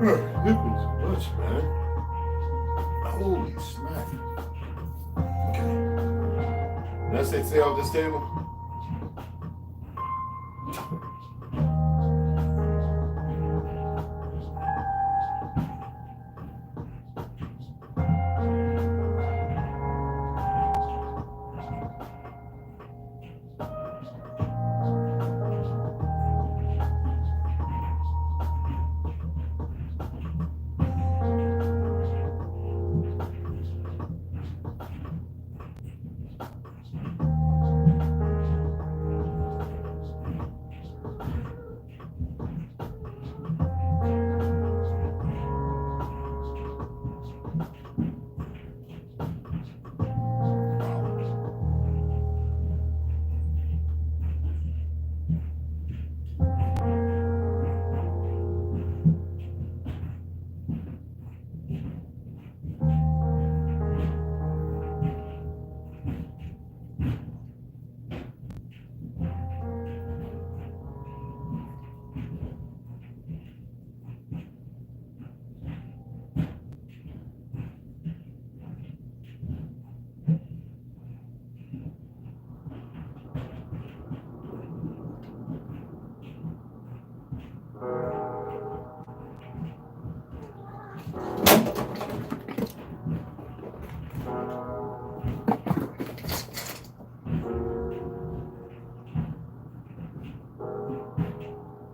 This is much, man. Holy smack. Okay. Did I say stay off this table?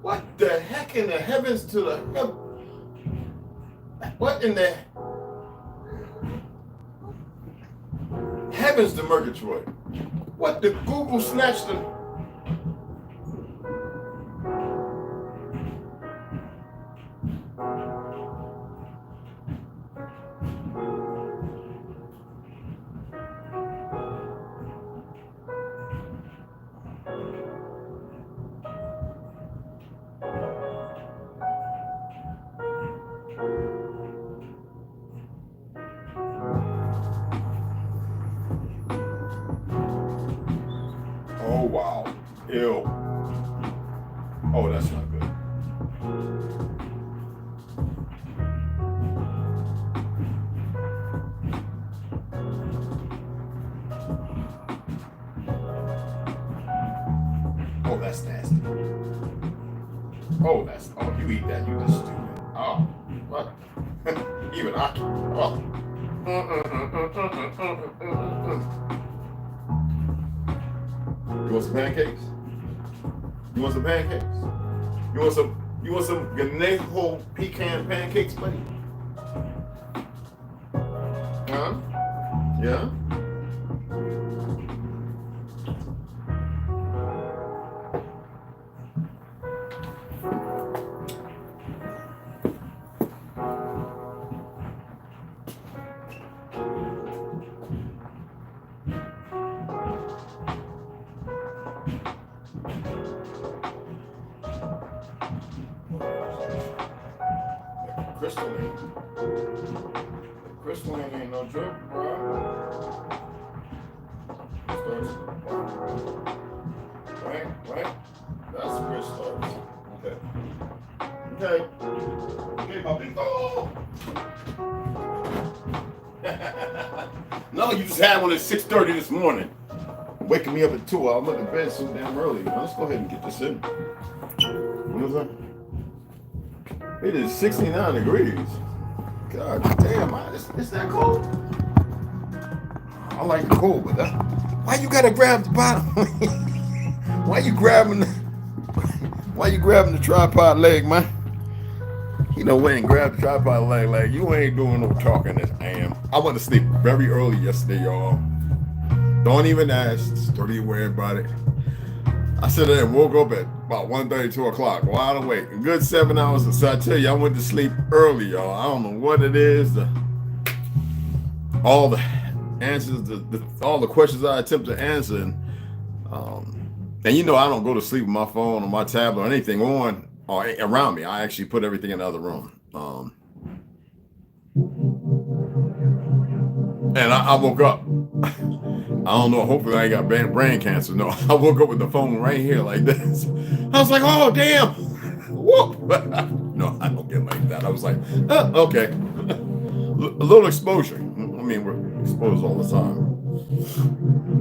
What the heck in the heavens to the heaven? What in the heavens to Murgatroyd? What the Google snatched the... Oh, wow. Ew. Oh, that's not good. Oh, that's nasty. Oh, that's... Oh, you eat that, you just stupid. Oh, what? Even I... Oh. You want some pancakes? You want some pancakes? You want some Ganejo pecan pancakes, buddy? Huh? Yeah? Crystalline ain't no joke, bro. Right? That's where it starts. Okay, papito. No, you just had one at 6:30 this morning. Waking me up at 2. I'm at the bed so damn early. Let's go ahead and get this in. What is that? It is 69 degrees. God damn, it's that cold? I like the cold, but why you gotta grab the bottom? Why you grabbing the tripod leg, man? You know, when you grab the tripod leg, like you ain't doing no talking as I am. I went to sleep very early yesterday, y'all. Don't even ask. Don't even worry about it. I sat there and woke up at about 1:30, 2 o'clock, wide awake. A good 7 hours. So I tell you, I went to sleep early, y'all. I don't know what it is. All the answers, all the questions I attempt to answer. And you know, I don't go to sleep with my phone or my tablet or anything on or around me. I actually put everything in the other room. And I woke up. I don't know. Hopefully I ain't got brain cancer. No, I woke up with the phone right here like this. I was like, oh, damn. Whoop. No, I don't get like that. that. I was like, okay. A little exposure. I mean, we're exposed all the time.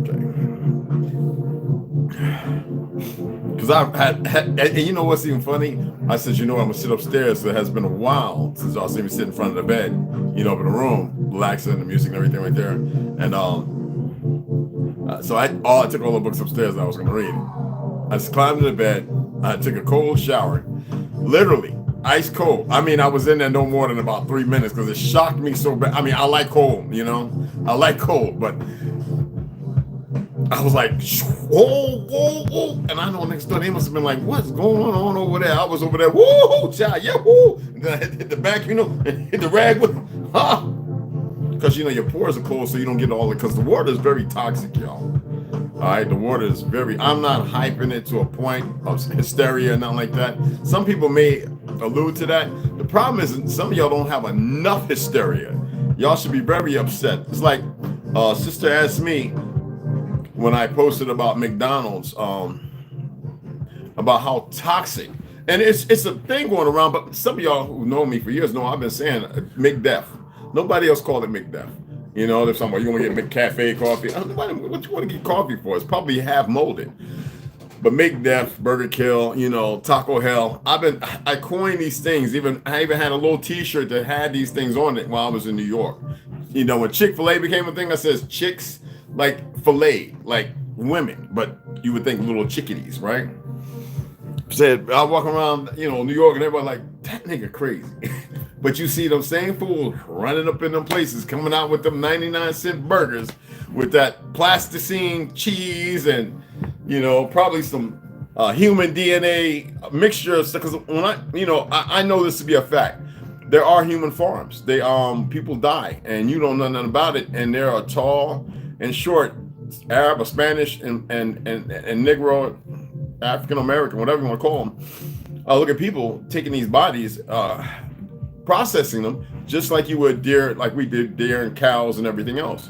Okay. Because I've had, and you know what's even funny? I said, you know, I'm going to sit upstairs. So it has been a while since y'all see me sit in front of the bed, you know, up in the room, relaxing, the music and everything right there. And so I took all the books upstairs and I was going to read. I just climbed into the bed. I took a cold shower, literally ice cold. I mean, I was in there no more than about 3 minutes because it shocked me so bad. I mean, I like cold, you know, I like cold, but I was like, whoa. And I know next door, they must have been like, what's going on over there? I was over there, woo, child, yeah, woo. And then I hit the back, you know, and hit the rag with, because, you know, your pores are closed, so you don't get all it, because the water is very toxic, y'all. All right, the water is very, I'm not hyping it to a point of hysteria or nothing like that. Some people may allude to that. The problem is some of y'all don't have enough hysteria. Y'all should be very upset. It's like sister asked me when I posted about McDonald's, about how toxic, and it's a thing going around, but some of y'all who know me for years know I've been saying McDeath. Nobody else called it McDeath. You know, there's somebody, you want to get McCafe coffee. What you want to get coffee for? It's probably half molded. But McDeath, Burger Kill, you know, Taco Hell. I coined these things. I even had a little T-shirt that had these things on it while I was in New York. You know, when Chick-fil-A became a thing, I says chicks like filet, like women, but you would think little chickadees, right? Said I walk around, you know, New York, and everybody like, that nigga crazy. But you see them same fools running up in them places, coming out with them 99-cent burgers with that plasticine cheese and, you know, probably some human DNA mixture of stuff. Because when I know this to be a fact. There are human farms. They people die, and you don't know nothing about it. And there are tall and short Arab or Spanish and Negro, African American, whatever you want to call them. Look at people taking these bodies, processing them just like you would deer, like we did deer and cows and everything else,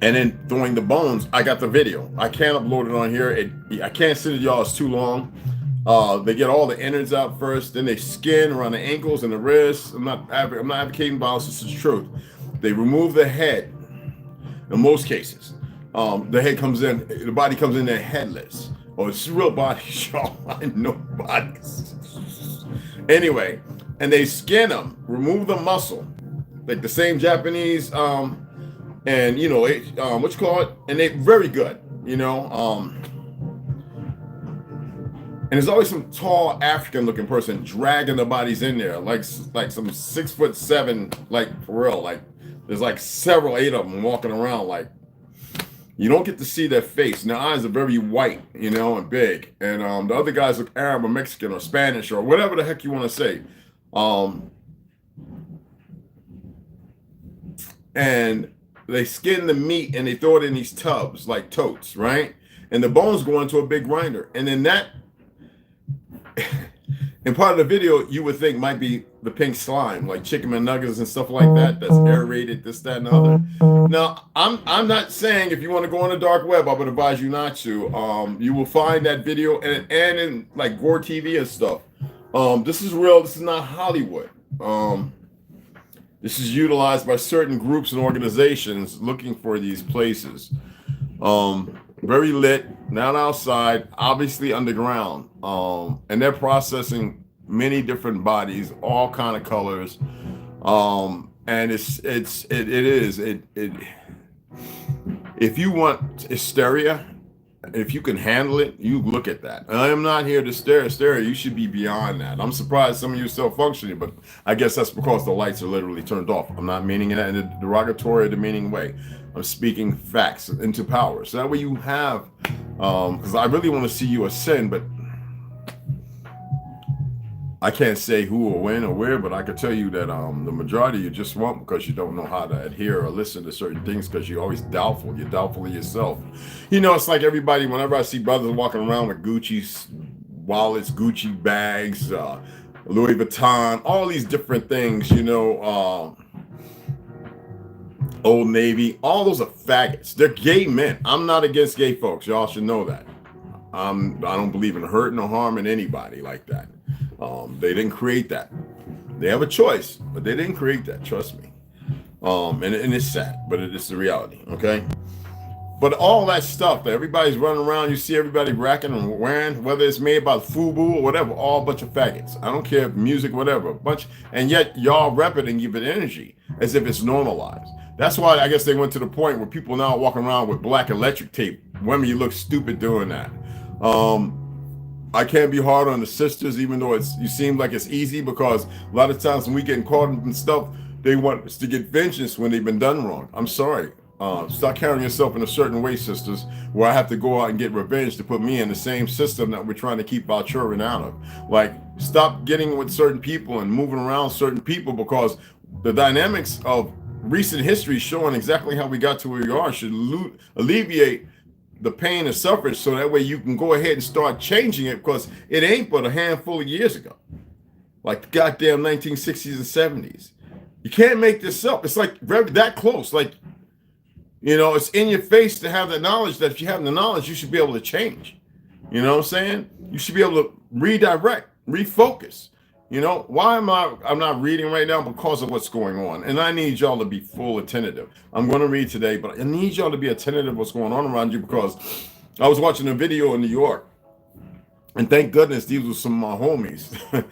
and then throwing the bones. I got the video. I can't upload it on here. I can't send it to y'all. It's too long. They get all the innards out first, then they skin around the ankles and the wrists. I'm not advocating violence. This is truth. They remove the head. In most cases, the head comes in. The body comes in there headless. Oh, it's real body, y'all. I know bodies. Anyway. And they skin them, remove the muscle, like the same Japanese, and you know, what you call it, and they very good, you know, and there's always some tall African-looking person dragging the bodies in there, like some 6'7", like for real, like there's like 8 of them walking around, like you don't get to see their face. And their eyes are very white, you know, and big, and the other guys look Arab or Mexican or Spanish or whatever the heck you want to say. And they skin the meat and they throw it in these tubs like totes, right? And the bones go into a big grinder. And then that, in part of the video, you would think might be the pink slime, like chicken McNuggets and stuff like that. That's aerated, this, that, and the other. Now, I'm not saying if you want to go on the dark web, I would advise you not to. You will find that video and in like Gore TV and stuff. This is real. This is not Hollywood. This is utilized by certain groups and organizations looking for these places. Very lit, not outside, obviously underground. And they're processing many different bodies, all kind of colors. And it is. If you want hysteria, if you can handle it, you look at that. I am not here to stare. You should be beyond that. I'm surprised some of you are still functioning, but I guess that's because the lights are literally turned off. I'm not meaning it in a derogatory or demeaning way. I'm speaking facts into power. So that way you have, because I really want to see you ascend, but I can't say who or when or where, but I can tell you that the majority you just won't, because you don't know how to adhere or listen to certain things, because you're always doubtful. You're doubtful of yourself. You know, it's like everybody, whenever I see brothers walking around with Gucci wallets, Gucci bags, Louis Vuitton, all these different things, you know, Old Navy, all those are faggots. They're gay men. I'm not against gay folks. Y'all should know that. I don't believe in hurting or harming anybody like that. They didn't create that. They have a choice, but they didn't create that. Trust me. And it's sad, but it is the reality. Okay. But all that stuff that everybody's running around, you see everybody racking and wearing, whether it's made by FUBU or whatever, all a bunch of faggots. I don't care if music, whatever, a bunch, and yet y'all rep it and give it energy as if it's normalized. That's why I guess they went to the point where people now walking around with black electric tape. Women, you look stupid doing that. I can't be hard on the sisters, even though you seem like it's easy, because a lot of times when we get caught in stuff, they want us to get vengeance when they've been done wrong. I'm sorry. Start carrying yourself in a certain way, sisters, where I have to go out and get revenge to put me in the same system that we're trying to keep our children out of. Like, stop getting with certain people and moving around certain people, because the dynamics of recent history showing exactly how we got to where we are should alleviate the pain and suffering, so that way you can go ahead and start changing it, because it ain't but a handful of years ago, like the goddamn 1960s and 70s. You can't make this up. It's like that close. Like, you know, it's in your face to have the knowledge that if you have the knowledge, you should be able to change. You know what I'm saying? You should be able to redirect, refocus. You know, why I'm not reading right now? Because of what's going on. And I need y'all to be full attentive. I'm going to read today, but I need y'all to be attentive to what's going on around you, because I was watching a video in New York, and thank goodness these were some of my homies.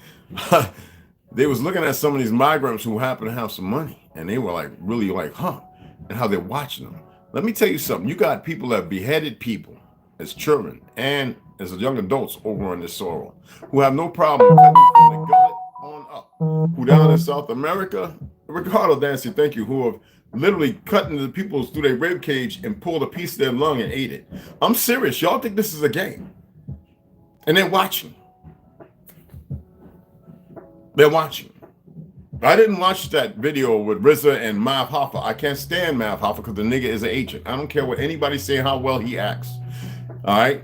They was looking at some of these migrants who happen to have some money, and they were like, really like, huh, and how they're watching them. Let me tell you something. You got people that beheaded people as children and as young adults over on this soil, who have no problem cutting from the gullet on up, who down in South America, Ricardo Dancy, thank you, who have literally cut into the people through their rib cage and pulled a piece of their lung and ate it. I'm serious. Y'all think this is a game. And they're watching. They're watching. I didn't watch that video with RZA and Mav Hoffa. I can't stand Mav Hoffa because the nigga is an agent. I don't care what anybody's saying, how well he acts. All right?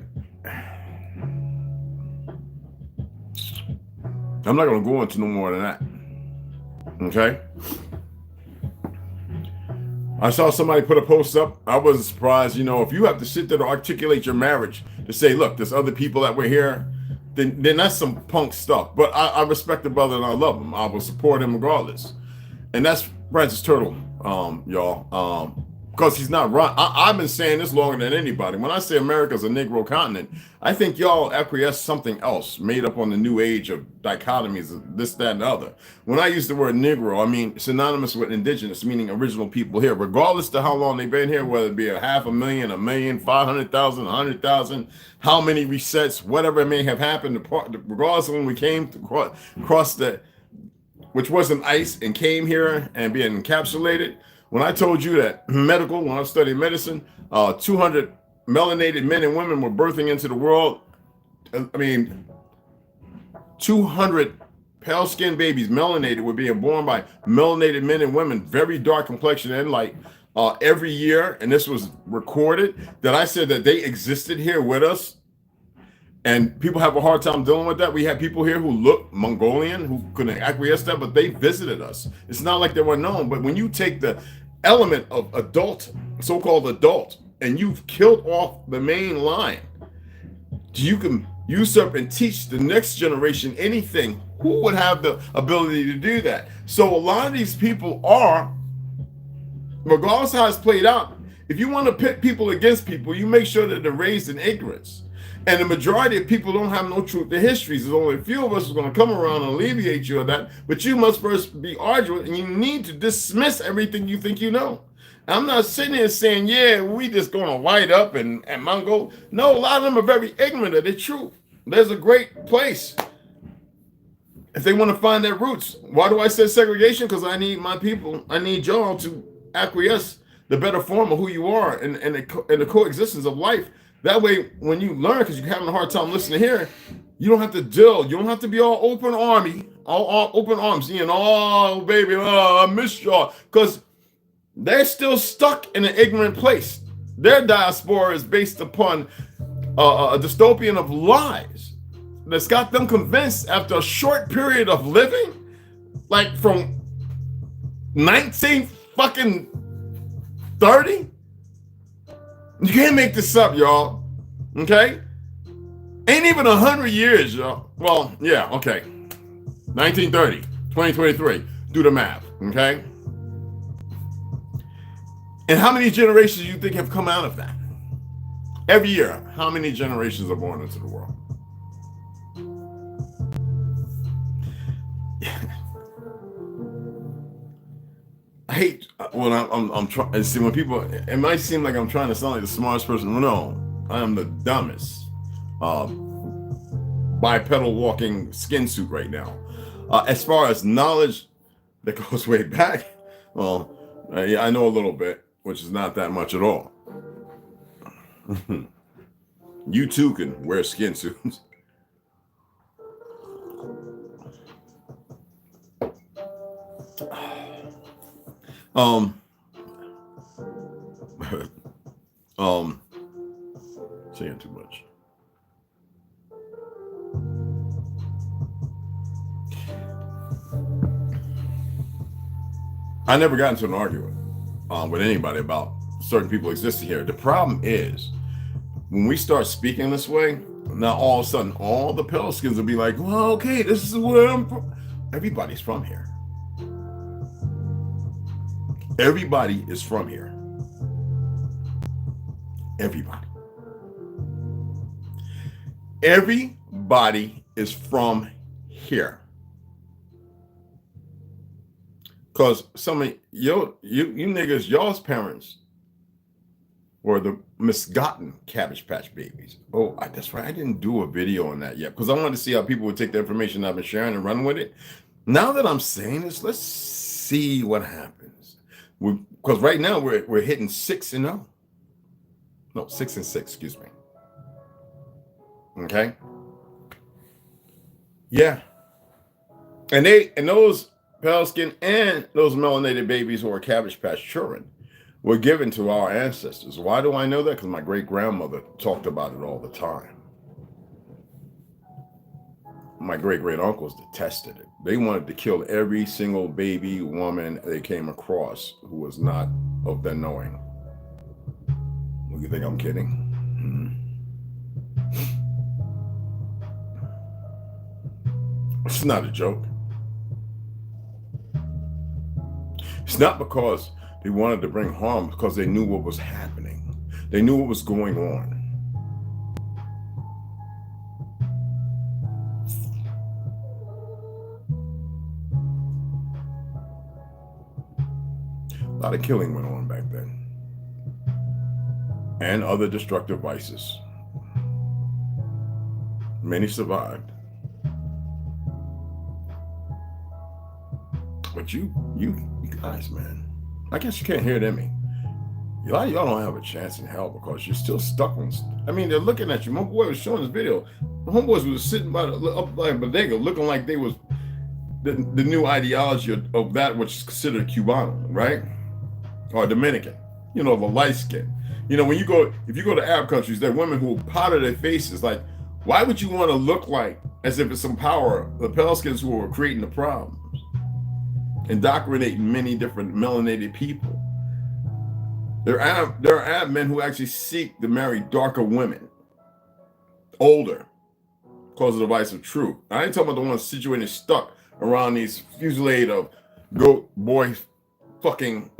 I'm not going to go into no more than that. Okay? I saw somebody put a post up. I wasn't surprised. You know, if you have to sit there to articulate your marriage, to say, look, there's other people that were here, then that's some punk stuff. But I respect the brother and I love him. I will support him regardless. And that's Francis Turtle, y'all. Because he's not right. I've been saying this longer than anybody. When I say America's a Negro continent, I think y'all acquiesce something else made up on the new age of dichotomies of this, that, and the other. When I use the word Negro, I mean synonymous with indigenous, meaning original people here, regardless to how long they've been here, whether it be a 500,000, 1 million, 500,000, 100,000, how many resets, whatever may have happened, regardless of when we came to cross the, which wasn't ice, and came here and being encapsulated. When I told you that when I studied medicine, 200 melanated men and women were birthing into the world. I mean, 200 pale-skinned babies, melanated, were being born by melanated men and women, very dark complexion and light, every year. And this was recorded, that I said that they existed here with us. And people have a hard time dealing with that. We have people here who look Mongolian, who couldn't acquiesce that, but they visited us. It's not like they were known. But when you take the element of adult, so-called adult, and you've killed off the main line, you can usurp and teach the next generation anything. Who would have the ability to do that? So a lot of these people are, regardless of how it's played out, if you want to pit people against people, you make sure that they're raised in ignorance. And the majority of people don't have no truth to histories. There's only a few of us who's going to come around and alleviate you of that. But you must first be arduous, and you need to dismiss everything you think you know. I'm not sitting here saying, yeah, we just going to white up and Mongol. No, a lot of them are very ignorant of the truth. There's a great place if they want to find their roots. Why do I say segregation? Because I need my people, I need y'all to acquiesce the better form of who you are and the coexistence of life. That way, when you learn, because you're having a hard time listening here, you don't have to deal. You don't have to be all open army, all open arms. You know, oh, baby, oh, I miss y'all. Because they're still stuck in an ignorant place. Their diaspora is based upon a dystopian of lies that's got them convinced after a short period of living, like from 1930. You can't make this up, y'all. Okay? Ain't even 100 years, y'all. Well, yeah, okay. 1930, 2023. Do the math, okay? And how many generations do you think have come out of that? Every year, how many generations are born into the world? I hate when I'm trying. See, when people, it might seem like I'm trying to sound like the smartest person. No, I am the dumbest bipedal walking skin suit right now. As far as knowledge that goes way back, well, yeah, I know a little bit, which is not that much at all. You too can wear skin suits. Saying too much. I never got into an argument with anybody about certain people existing here. The problem is when we start speaking this way, now all of a sudden all the pale skins will be like, well, okay, this is where I'm from. Everybody's from here. Everybody is from here. Everybody. Everybody is from here. Because some of you niggas, y'all's parents were the misgotten Cabbage Patch Babies. Oh, that's right. I didn't do a video on that yet because I wanted to see how people would take the information I've been sharing and run with it. Now that I'm saying this, let's see what happens. Because right now we're hitting 6-0. No, 6-6, excuse me. Okay. Yeah. And those pale skin and those melanated babies who are Cabbage Patch children were given to our ancestors. Why do I know that? Because my great-grandmother talked about it all the time. My great-great-uncles detested it. They wanted to kill every single baby woman they came across who was not of their knowing. Do you think I'm kidding? It's not a joke. It's not because they wanted to bring harm, because they knew what was happening. They knew what was going on. A lot of killing went on back then. And other destructive vices. Many survived. But you guys, man, I guess you can't hear it in me. A lot of y'all don't have a chance in hell because you're still stuck on. I mean, they're looking at you. My boy was showing this video. The homeboys was sitting up by a bodega looking like they was the new ideology of that which is considered Cubano, right? Or Dominican. You know, the light skin. You know, if you go to Arab countries, there are women who powder their faces. Like, why would you want to look like as if it's some power, the pale skins who are creating the problems? Indoctrinating many different melanated people. There are Arab men who actually seek to marry darker women, older, because of the vice of truth. I ain't talking about the ones situated stuck around these fusillade of goat boy fucking,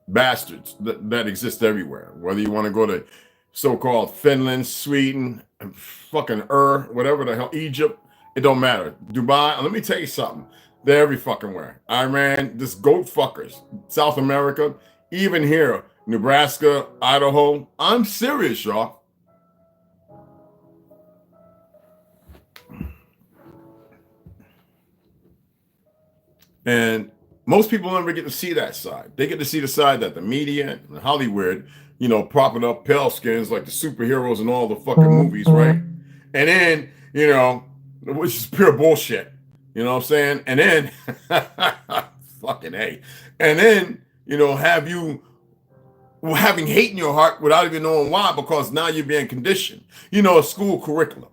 bastards that exist everywhere. Whether you want to go to so-called Finland, Sweden, and fucking whatever the hell, Egypt, it don't matter. Dubai, let me tell you something. They're every fucking where. Iran, just goat fuckers. South America, even here, Nebraska, Idaho. I'm serious, y'all. And most people never get to see that side. They get to see the side that the media and Hollywood, propping up pale skins like the superheroes in all the fucking movies, right? And then, which is pure bullshit. You know what I'm saying? And then, fucking A. And then, have you having hate in your heart without even knowing why, because now you're being conditioned. A school curriculum,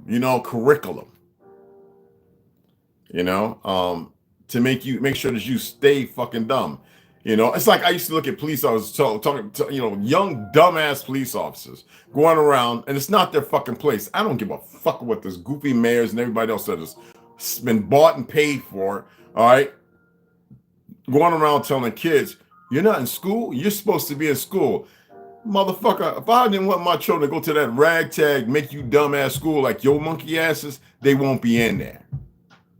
to make sure that you stay fucking dumb. It's like I used to look at police officers talking to, young dumbass police officers going around, and it's not their fucking place. I don't give a fuck what this goofy mayors and everybody else that is It's been bought and paid for, all right? Going around telling kids, you're not in school, you're supposed to be in school. Motherfucker, if I didn't want my children to go to that ragtag, make you dumbass school like your monkey asses, they won't be in there.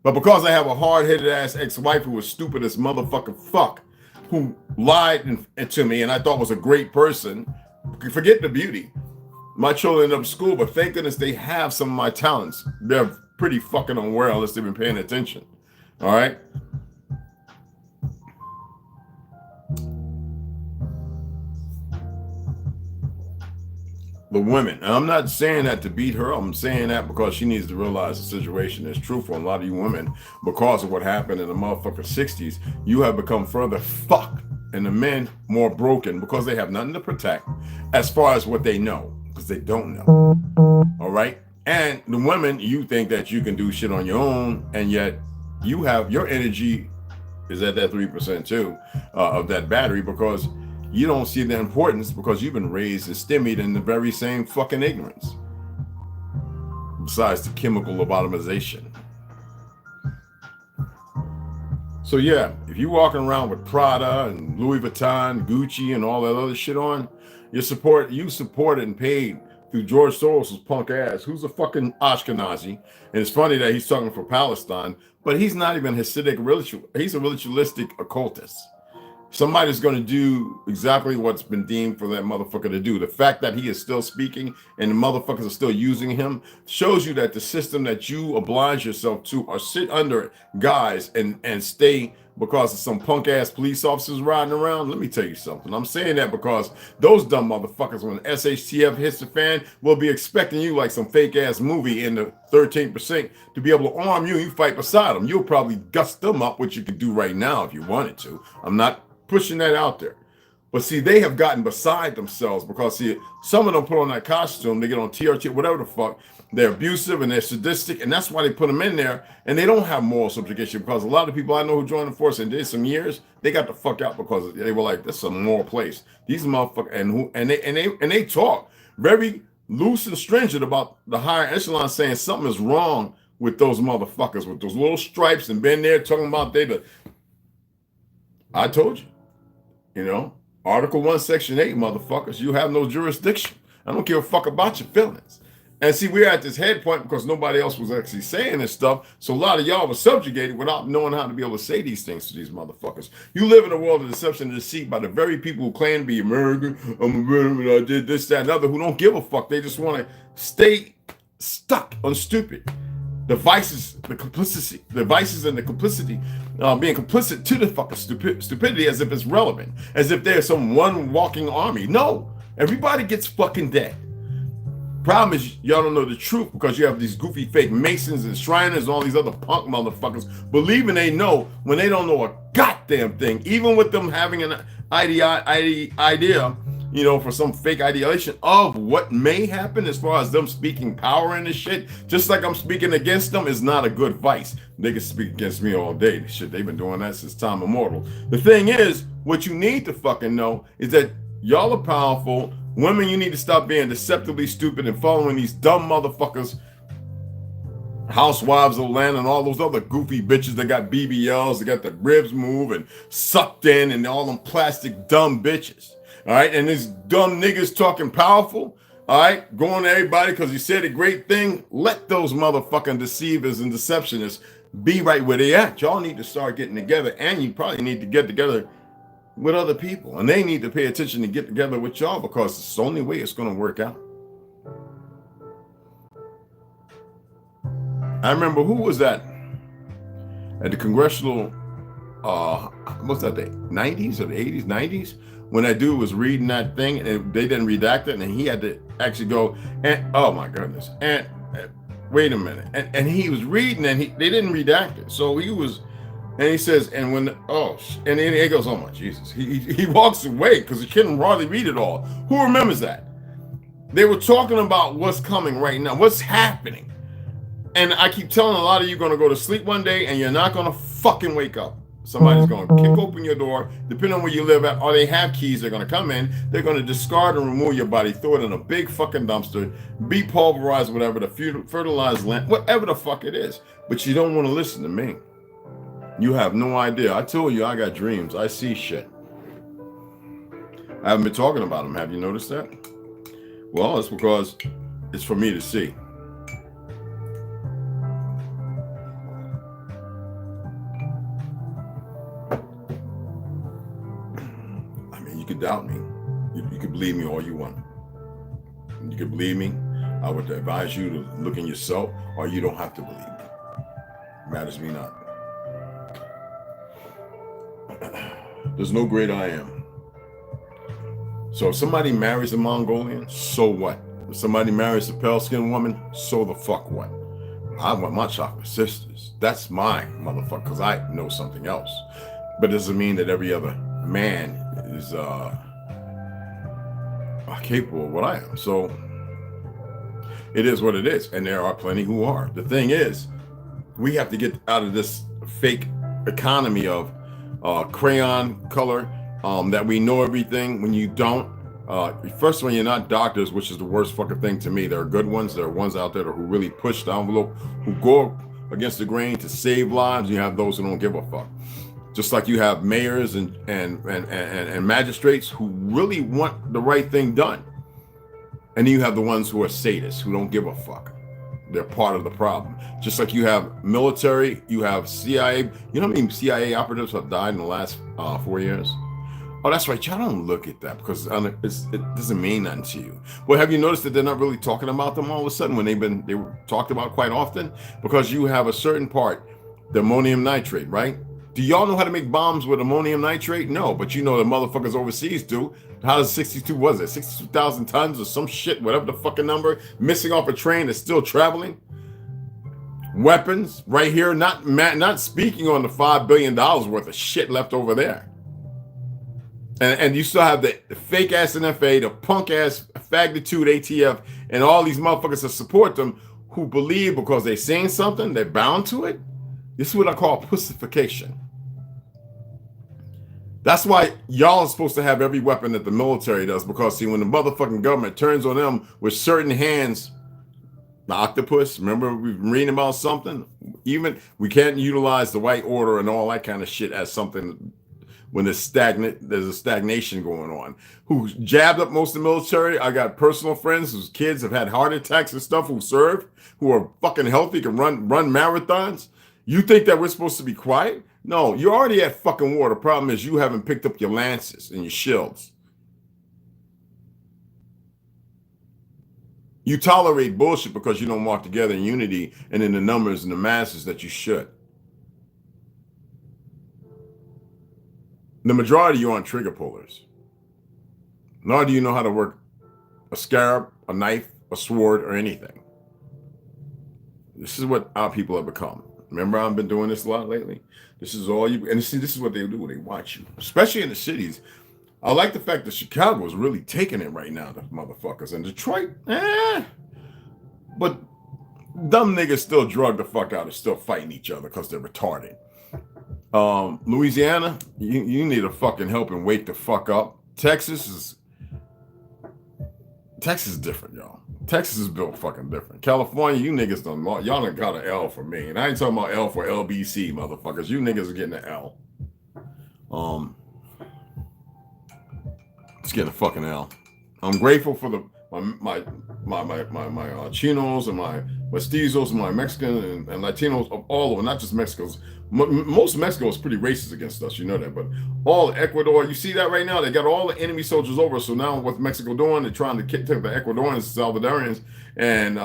But because I have a hard-headed ass ex-wife who was stupid as motherfucking fuck, who lied to me and I thought was a great person, forget the beauty. My children end up in school, but thank goodness they have some of my talents. They're pretty fucking unaware unless they've been paying attention. All right? The women, and I'm not saying that to beat her. I'm saying that because she needs to realize the situation is true for a lot of you women. Because of what happened in the motherfucking 60s, you have become further fucked and the men more broken because they have nothing to protect as far as what they know, because they don't know. All right? And the women, you think that you can do shit on your own, and yet you have, your energy is at that 3% too of that battery, because you don't see the importance because you've been raised and stymied in the very same fucking ignorance. Besides the chemical lobotomization. So yeah, if you're walking around with Prada and Louis Vuitton, Gucci, and all that other shit on, you supported and paid through George Soros' punk ass, who's a fucking Ashkenazi. And it's funny that he's talking for Palestine, but he's not even Hasidic ritual. He's a ritualistic occultist. Somebody's going to do exactly what's been deemed for that motherfucker to do. The fact that he is still speaking and the motherfuckers are still using him shows you that the system that you oblige yourself to or sit under guys and stay because of some punk ass police officers riding around. Let me tell you something. I'm saying that because those dumb motherfuckers, when SHTF hits the fan, will be expecting you like some fake ass movie in the 13% to be able to arm you and you fight beside them. You'll probably gust them up, which you could do right now if you wanted to. I'm not pushing that out there. But see, they have gotten beside themselves because see, some of them put on that costume, they get on TRT, whatever the fuck, they're abusive and they're sadistic, and that's why they put them in there, and they don't have moral subjugation, because a lot of people I know who joined the force and did some years, they got the fuck out because they were like, this is a moral place. These motherfuckers, and they talk very loose and stringent about the higher echelon, saying something is wrong with those motherfuckers with those little stripes and been there talking about I told you. You know, Article 1, Section 8, motherfuckers, you have no jurisdiction. I don't give a fuck about your feelings. And see, we're at this head point because nobody else was actually saying this stuff. So a lot of y'all were subjugated without knowing how to be able to say these things to these motherfuckers. You live in a world of deception and deceit by the very people who claim to be American, I'm American, I did this, that, and other, who don't give a fuck. They just want to stay stuck on stupid. The vices, the complicity, the vices and the complicity, being complicit to the fucking stupidity as if it's relevant, as if there's some one walking army. No, everybody gets fucking dead. Problem is, y'all don't know the truth because you have these goofy fake Masons and Shriners and all these other punk motherfuckers believing they know when they don't know a goddamn thing, even with them having an idea, you know, for some fake ideation of what may happen as far as them speaking power in this shit, just like I'm speaking against them, is not a good vice. They can speak against me all day. Shit, they've been doing that since time immemorial. The thing is, what you need to fucking know is that y'all are powerful. Women, you need to stop being deceptively stupid and following these dumb motherfuckers, Housewives of Atlanta and all those other goofy bitches that got BBLs, that got the ribs moved and sucked in, and all them plastic dumb bitches. All right, and these dumb niggas talking powerful, all right, going to everybody because you said a great thing. Let those motherfucking deceivers and deceptionists be right where they at. Y'all need to start getting together, and you probably need to get together with other people, and they need to pay attention to get together with y'all because it's the only way it's going to work out. I remember, who was that at the congressional, what's that, the 90s or the 80s, 90s? When that dude was reading that thing and they didn't redact it, and he had to actually go, and oh my goodness, and wait a minute, and he was reading and they didn't redact it, so he was, and he says, and when and then he goes, oh my Jesus, he walks away because he couldn't hardly read it all. Who remembers that? They were talking about what's coming right now, what's happening, and I keep telling a lot of you, going to go to sleep one day and you're not going to fucking wake up. Somebody's going to kick open your door, depending on where you live at, or they have keys, they're going to come in, they're going to discard and remove your body, throw it in a big fucking dumpster, be pulverized, whatever, the fertilized land, whatever the fuck it is. But you don't want to listen to me. You have no idea. I told you I got dreams. I see shit. I haven't been talking about them. Have you noticed that? Well, it's because it's for me to see. I mean, you could doubt me. You could believe me all you want. You could believe me. I would advise you to look in yourself, or you don't have to believe me. Matters me not. There's no great I am. So if somebody marries a Mongolian, so what? If somebody marries a pale-skinned woman, so the fuck what? I want my chocolate sisters. That's my motherfucker, because I know something else. But it doesn't mean that every other man is capable of what I am. So it is what it is. And there are plenty who are. The thing is, we have to get out of this fake economy of crayon color, that we know everything when you don't. First of all, you're not doctors, which is the worst fucking thing to me. There are good ones. There are ones out there who really push the envelope, who go against the grain to save lives. You have those who don't give a fuck. Just like you have mayors and magistrates who really want the right thing done. And then you have the ones who are sadists, who don't give a fuck. They're part of the problem. Just like you have military, you have CIA. You know how many CIA operatives have died in the last 4 years? Oh, that's right. Y'all don't look at that because it doesn't mean nothing to you. Well, have you noticed that they're not really talking about them all of a sudden when they were talked about quite often? Because you have a certain part, the ammonium nitrate, right? Do y'all know how to make bombs with ammonium nitrate? No, but you know the motherfuckers overseas do. How does 62,000 tons or some shit, whatever the fucking number, missing off a train that's still traveling? Weapons right here, not speaking on the $5 billion worth of shit left over there. And you still have the fake ass NFA, the punk ass fagnitude ATF, and all these motherfuckers that support them who believe because they're saying something, they're bound to it. This is what I call pussification. That's why y'all are supposed to have every weapon that the military does, because see, when the motherfucking government turns on them with certain hands, the octopus, remember we've been reading about something? Even we can't utilize the white order and all that kind of shit as something when there's a stagnation going on. Who jabbed up most of the military? I got personal friends whose kids have had heart attacks and stuff who serve, who are fucking healthy, can run marathons. You think that we're supposed to be quiet? No, you're already at fucking war. The problem is you haven't picked up your lances and your shields. You tolerate bullshit because you don't walk together in unity and in the numbers and the masses that you should. The majority of you aren't trigger pullers. Nor do you know how to work a scarab, a knife, a sword, or anything. This is what our people have become. Remember, I've been doing this a lot lately. This is all you, and see, this is what they do when they watch you, especially in the cities. I like the fact that Chicago is really taking it right now, the motherfuckers. And Detroit, but dumb niggas still drug the fuck out and still fighting each other because they're retarded. Louisiana, you need a fucking help and wake the fuck up. Texas is different, y'all. Texas is built fucking different. California, you niggas y'all done got an L for me. And I ain't talking about L for LBC, motherfuckers. You niggas are getting an L. It's getting a fucking L. I'm grateful for my chinos and my mestizos and my Mexican and Latinos of all of them, not just Mexicans. Most Mexico is pretty racist against us, you know that. But all Ecuador, you see that right now? They got all the enemy soldiers over. So now what's Mexico doing? They're trying to take the Ecuadorians, Salvadorians, and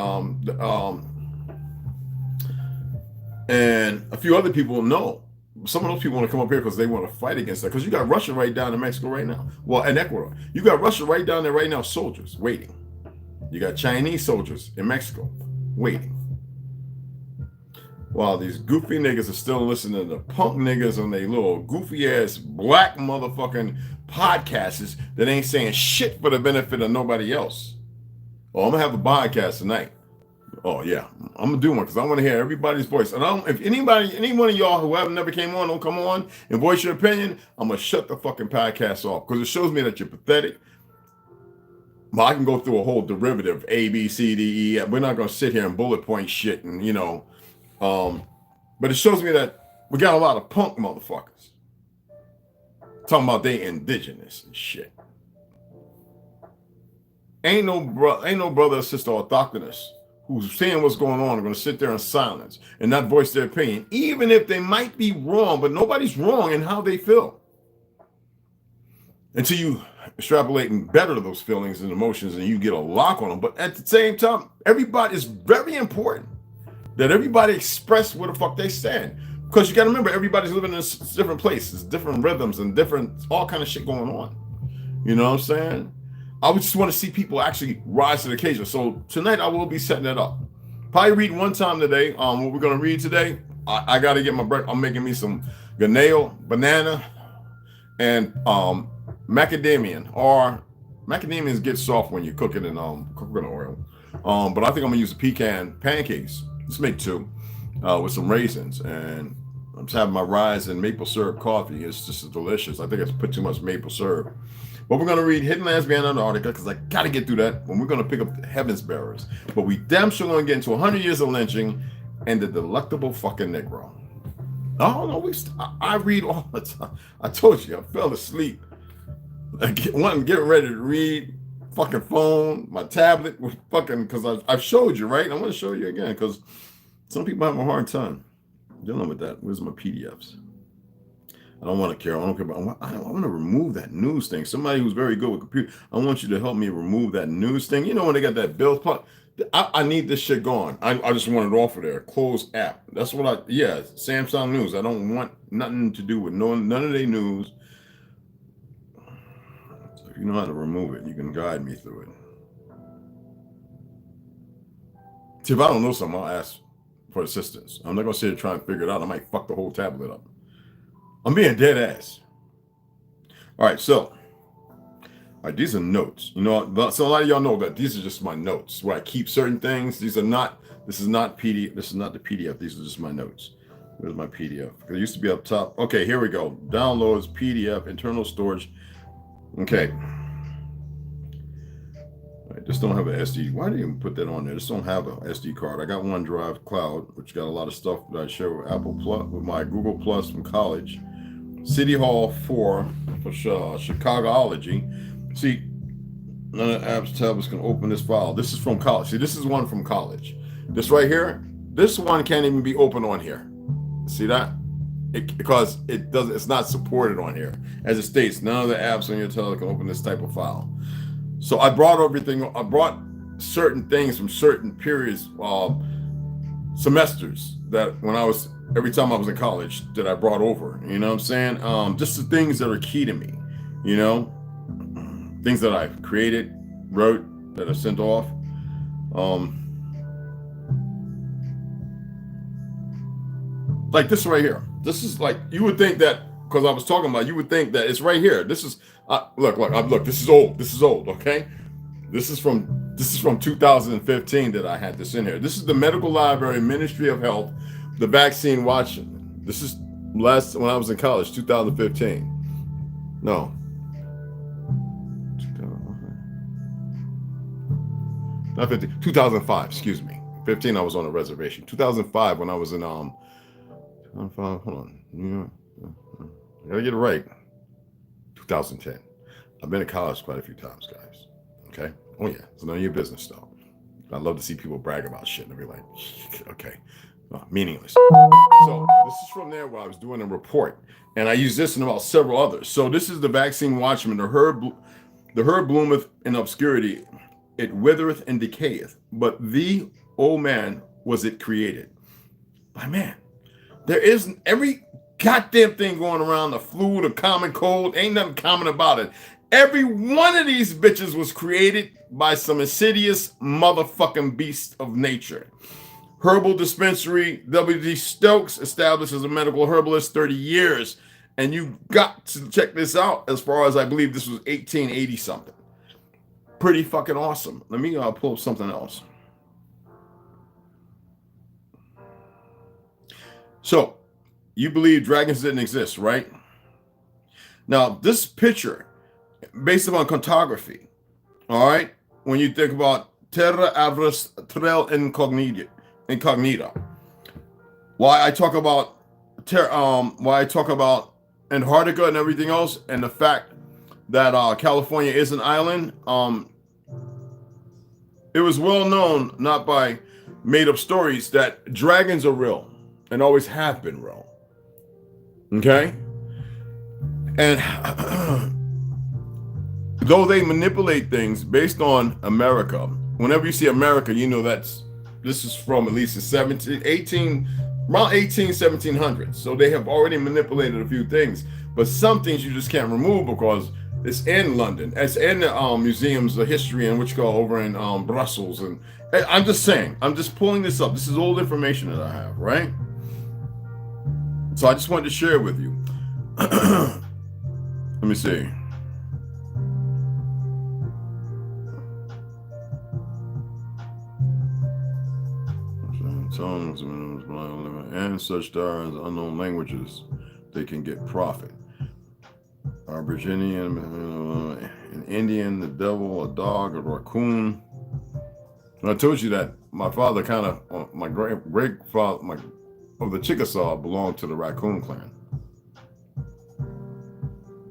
a few other people know. Some of those people want to come up here because they want to fight against that. Because you got Russia right down in Mexico right now. Well, in Ecuador. You got Russia right down there right now, soldiers waiting. You got Chinese soldiers in Mexico waiting. While these goofy niggas are still listening to punk niggas on their little goofy ass black motherfucking podcasts that ain't saying shit for the benefit of nobody else. Well, I'm gonna have a podcast tonight. Oh yeah, I'm gonna do one because I want to hear everybody's voice. And if any one of y'all who haven't never came on, don't come on and voice your opinion, I'm gonna shut the fucking podcast off because it shows me that you're pathetic. But I can go through a whole derivative A, B, C, D, E. We're not gonna sit here and bullet point shit and but it shows me that we got a lot of punk motherfuckers talking about they indigenous and shit. Ain't no brother or sister orthogonous who's seeing what's going on are going to sit there in silence and not voice their opinion, even if they might be wrong, but nobody's wrong in how they feel. Until you extrapolate and better those feelings and emotions and you get a lock on them. But at the same time, everybody is very important that everybody express where the fuck they stand. Because you got to remember, everybody's living in different places, different rhythms, and all kind of shit going on. You know what I'm saying? I would just want to see people actually rise to the occasion. So tonight I will be setting that up. Probably read one time today. What we're going to read today, I got to get my breakfast. I'm making me some ganale, banana, and macadamian. Or macadamians get soft when you cook it in coconut oil. But I think I'm going to use the pecan pancakes. Let's make 2 with some raisins. And I'm just having my rise and maple syrup coffee. It's just delicious. I think it's put too much maple syrup. But we're going to read Hidden Lands Beyond Antarctica because I got to get through that when we're going to pick up the Heavens Bearers. But we damn sure going to get into 100 years of lynching and the delectable fucking Negro. Oh, no, I read all the time. I told you, I fell asleep. I'm getting ready to read. Fucking phone, my tablet, because I've showed you, right? And I want to show you again because some people have a hard time dealing with that. Where's my PDFs? I don't want to care. I don't care about. I want to remove that news thing. Somebody who's very good with computer. I want you to help me remove that news thing. You know when they got that bill plug. I need this shit gone. I just want it off of there. Close app. That's what Samsung News. I don't want nothing to do with none of their news. So if you know how to remove it, you can guide me through it. See, if I don't know something, I'll ask for assistance. I'm not gonna sit here trying to figure it out. I might fuck the whole tablet up. I'm being dead ass. All right, so these are notes. You know, so a lot of y'all know that these are just my notes where I keep certain things. This is not PDF. This is not the PDF. These are just my notes. Where's my PDF? It used to be up top. Okay, here we go. Downloads, PDF, internal storage. Okay. All right, just don't have an SD. Why did you even put that on there? Just don't have an SD card. I got OneDrive Cloud, which got a lot of stuff that I share with Apple Plus, with my Google Plus from college. City Hall 4 for Chicagoology. See, none of the apps tablets can open this file. This is from college. See, this is one from college. This right here, this one can't even be open on here. See that? Because it doesn't. It's not supported on here. As it states, none of the apps on your tablet can open this type of file. So I brought everything. I brought certain things from certain periods, semesters that every time I was in college that I brought over. You know what I'm saying? Just the things that are key to me. You know, things that I've created, wrote, that I sent off. Like this right here. This is like, you would think that, because I was talking about, you would think that it's right here. This is look. This is old. This is old. Okay, this is from 2015 that I had this in here. This is the Medical Library, Ministry of Health, the Vaccine Watching. This is when I was in college, 2015. No. 2005, excuse me. 15, I was on a reservation. 2005, when I was in 2005, hold on. I gotta get it right. 2010. I've been to college quite a few times, guys. Okay? Oh yeah, it's none of your business though. I love to see people brag about shit and be like, okay, meaningless. So this is from there where I was doing a report, and I use this and about several others. So this is the Vaccine Watchman. The herb bloometh in obscurity, it withereth and decayeth, but thee, O man, was it created by man. There isn't every goddamn thing going around, the flu, the common cold, ain't nothing common about it. Every one of these bitches was created by some insidious motherfucking beast of nature. Herbal dispensary, W.D. Stokes, established as a medical herbalist 30 years. And you got to check this out, as far as I believe this was 1880 something. Pretty fucking awesome. Let me pull up something else. So you believe dragons didn't exist, right? Now, this picture, based upon cartography, all right, when you think about terra avris trail incognita, why I talk about Antarctica and everything else, and the fact that California is an island, it was well known, not by made up stories, that dragons are real and always have been real. Okay? And though they manipulate things based on America, whenever you see America, you know this is from at least the 1700s. So they have already manipulated a few things, but some things you just can't remove because it's in London. It's in the museums of history and what you call over in Brussels. And I'm just saying, I'm just pulling this up. This is old information that I have, right? So I just wanted to share it with you. Let me see. Tongues and such stars, unknown languages, they can get profit. Aborigine, an Indian, the devil, a dog, a raccoon. And I told you that my father my great father, of the Chickasaw, belonged to the raccoon clan.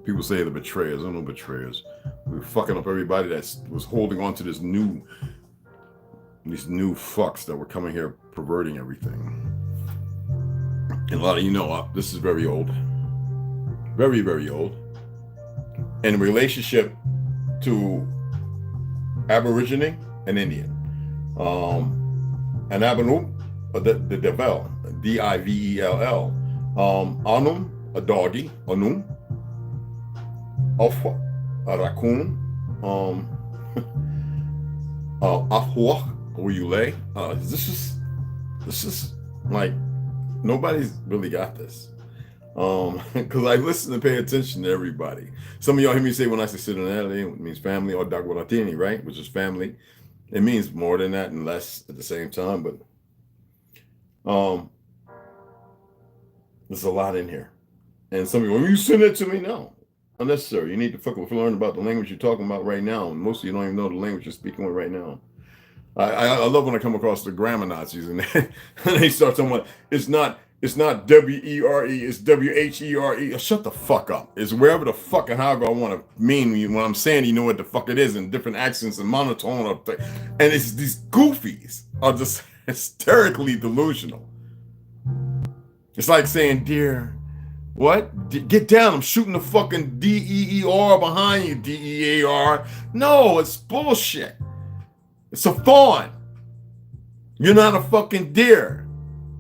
People say the betrayers. I don't know betrayers. We were fucking up everybody that was holding on to these new fucks that were coming here perverting everything. And a lot of you know this is very old. Very, very old. In relationship to Aborigine and Indian. And Abanu, the Devil, D-I-V-E-L-L. Anum, a doggy, Anum. Alpha, a raccoon. Ahua, where you lay. This is like, nobody's really got this. Because I listen and pay attention to everybody. Some of y'all hear me say when I say sidanelv, it means family, or dagwalatini, right? Which is family. It means more than that and less at the same time, but there's a lot in here. And some of you, when you send it to me, no. Unnecessary. You need to fucking learn about the language you're talking about right now. And most of you don't even know the language you're speaking with right now. I love when I come across the grammar Nazis and they start talking about it's not W-E-R-E, it's W-H-E-R-E. Shut the fuck up. It's wherever the fuck and however I want to mean when I'm saying you know what the fuck it is in different accents and monotone of thing. And it's these goofies are just hysterically delusional. It's like saying, dear, what? Get down. I'm shooting the fucking D-E-E-R behind you, D-E-A-R. No, it's bullshit. It's a fawn. You're not a fucking deer.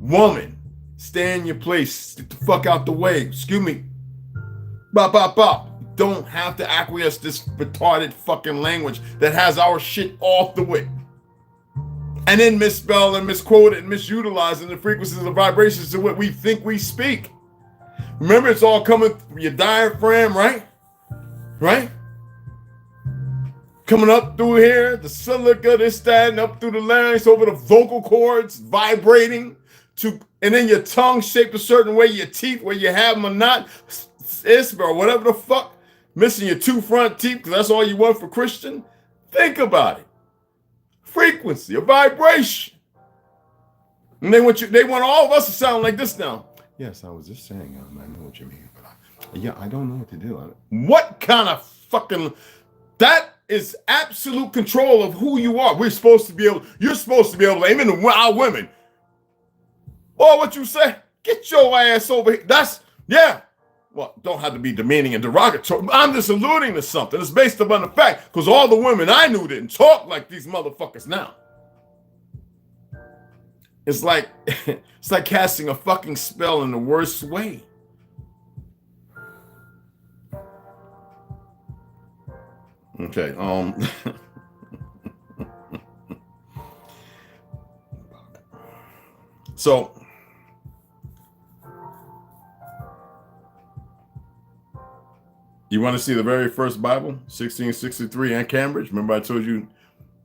Woman, stay in your place. Get the fuck out the way. Excuse me. Bop, bop, bop. Don't have to acquiesce this retarded fucking language that has our shit off the way. And then misspell and misquote it and misutilizing the frequencies and the vibrations to what we think we speak. Remember, it's all coming through your diaphragm, right? Right? Coming up through here, the silica, this, that, and up through the larynx, over the vocal cords, vibrating and then your tongue shaped a certain way, your teeth, where you have them or not, or whatever the fuck, missing your two front teeth, because that's all you want for Christian. Think about it. Frequency, a vibration. And they want all of us to sound like this now. Yes, I was just saying, I know what you mean, but I don't know what to do. What kind of fucking, that is absolute control of who you are. You're supposed to be able to, even our women. Or what you say, get your ass over here. Well, don't have to be demeaning and derogatory. I'm just alluding to something. It's based upon the fact, because all the women I knew didn't talk like these motherfuckers now. It's like casting a fucking spell in the worst way. Okay, so you want to see the very first Bible, 1663 in Cambridge? Remember I told you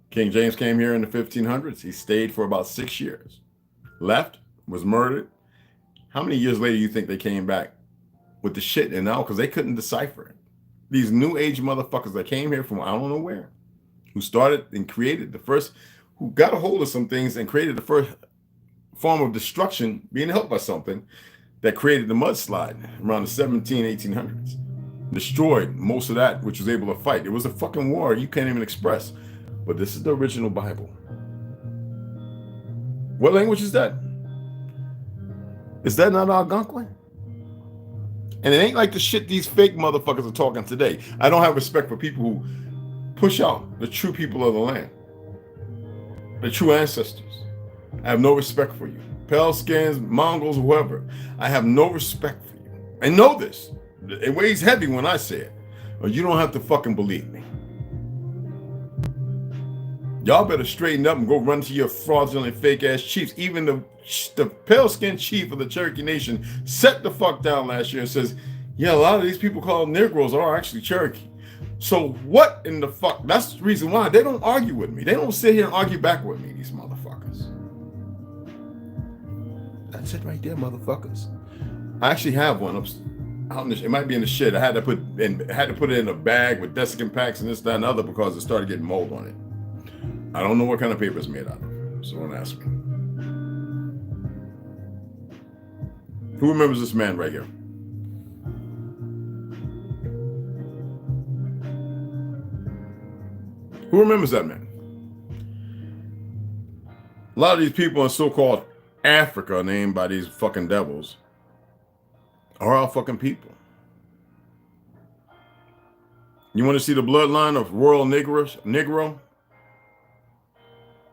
King James came here in the 1500s. He stayed for about 6 years. Left, was murdered, How many years later you think they came back with the shit? And now, because they couldn't decipher it. These new age motherfuckers that came here from I don't know where, who started and created the first, who got a hold of some things and created the first form of destruction, being helped by something that created the mudslide around the 1800s. Destroyed most of that which was able to fight. It was a fucking war you can't even express. But this is the original Bible. What language is that? Is that not Algonquin? And it ain't like the shit these fake motherfuckers are talking today. I don't have respect for people who push out the true people of the land, the true ancestors. I have no respect for you. Pale skins, Mongols, whoever. I have no respect for you. And know this. It weighs heavy when I say it. But you don't have to fucking believe me. Y'all better straighten up and go run to your fraudulent fake ass chiefs. Even the pale skinned chief of the Cherokee Nation set the fuck down last year and says, yeah, a lot of these people called Negroes are actually Cherokee. So what in the fuck? That's the reason why they don't argue with me. They don't sit here and argue back with me, these motherfuckers. That's it right there, motherfuckers. I actually have one out in the, it might be in the shed. I had to put it in a bag with desiccant packs and this, that, and other because it started getting mold on it. I don't know what kind of paper it's made out of, so don't ask me. Who remembers this man right here? Who remembers that man? A lot of these people in so-called Africa, named by these fucking devils, are our fucking people. You want to see the bloodline of Royal Negro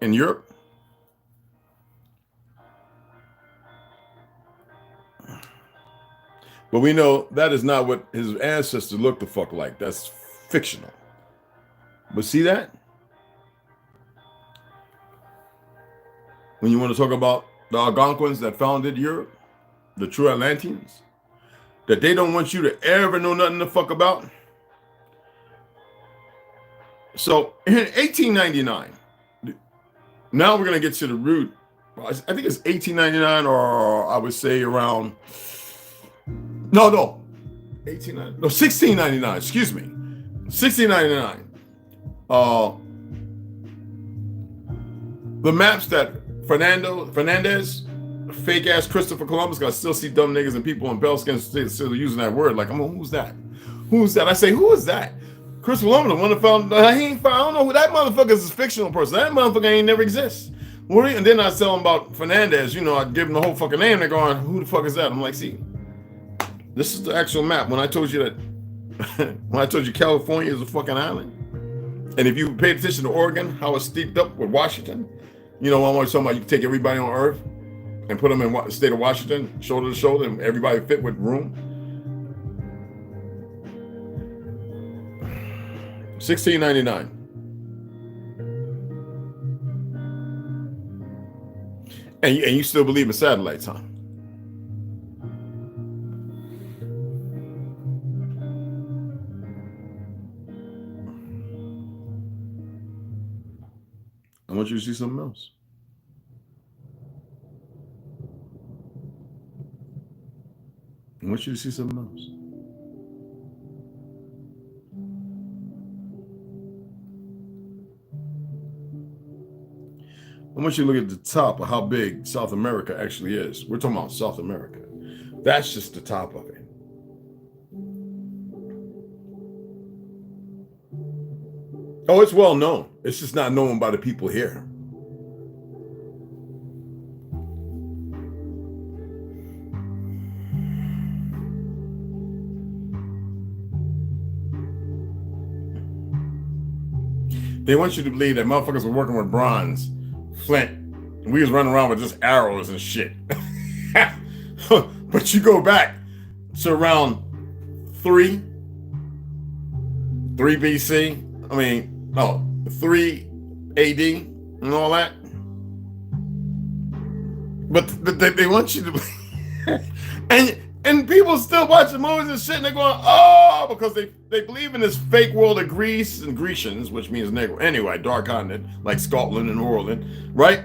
in Europe? But we know that is not what his ancestors looked the fuck like. That's fictional. But see that? When you want to talk about the Algonquins that founded Europe, the true Atlanteans, that they don't want you to ever know nothing to fuck about. So in 1899, now we're going to get to the root. I think it's 1899, or I would say around, 1699, excuse me. 1699. The maps that Fernandez, fake ass Christopher Columbus, I still see dumb niggas and people in pale skins still using that word. Like, who's that? Who's that? I say, who is that? Christopher Columbus, the one that found, I don't know who that motherfucker is. A fictional person. That motherfucker ain't never exist. And then I tell them about Fernandez, I give them the whole fucking name. They're going, who the fuck is that? I'm like, see, this is the actual map. When I told you that, when I told you California is a fucking island, and if you paid attention to Oregon, how it's steeped up with Washington, I'm always talking about you can take everybody on Earth and put them in the state of Washington, shoulder to shoulder, and everybody fit with room. 1699. And you still believe in satellites, huh? I want you to see something else. I want you to see something else. I want you to look at the top of how big South America actually is. We're talking about South America. That's just the top of it. Oh, it's well known. It's just not known by the people here. They want you to believe that motherfuckers were working with bronze, flint, and we was running around with just arrows and shit. But you go back to around 3 BC. 3 AD and all that. But they want you to believe. And people still watching movies and shit, and they're going, oh, because they believe in this fake world of Greece and Grecians, which means Negro. Anyway, dark continent, like Scotland and New Orleans, right?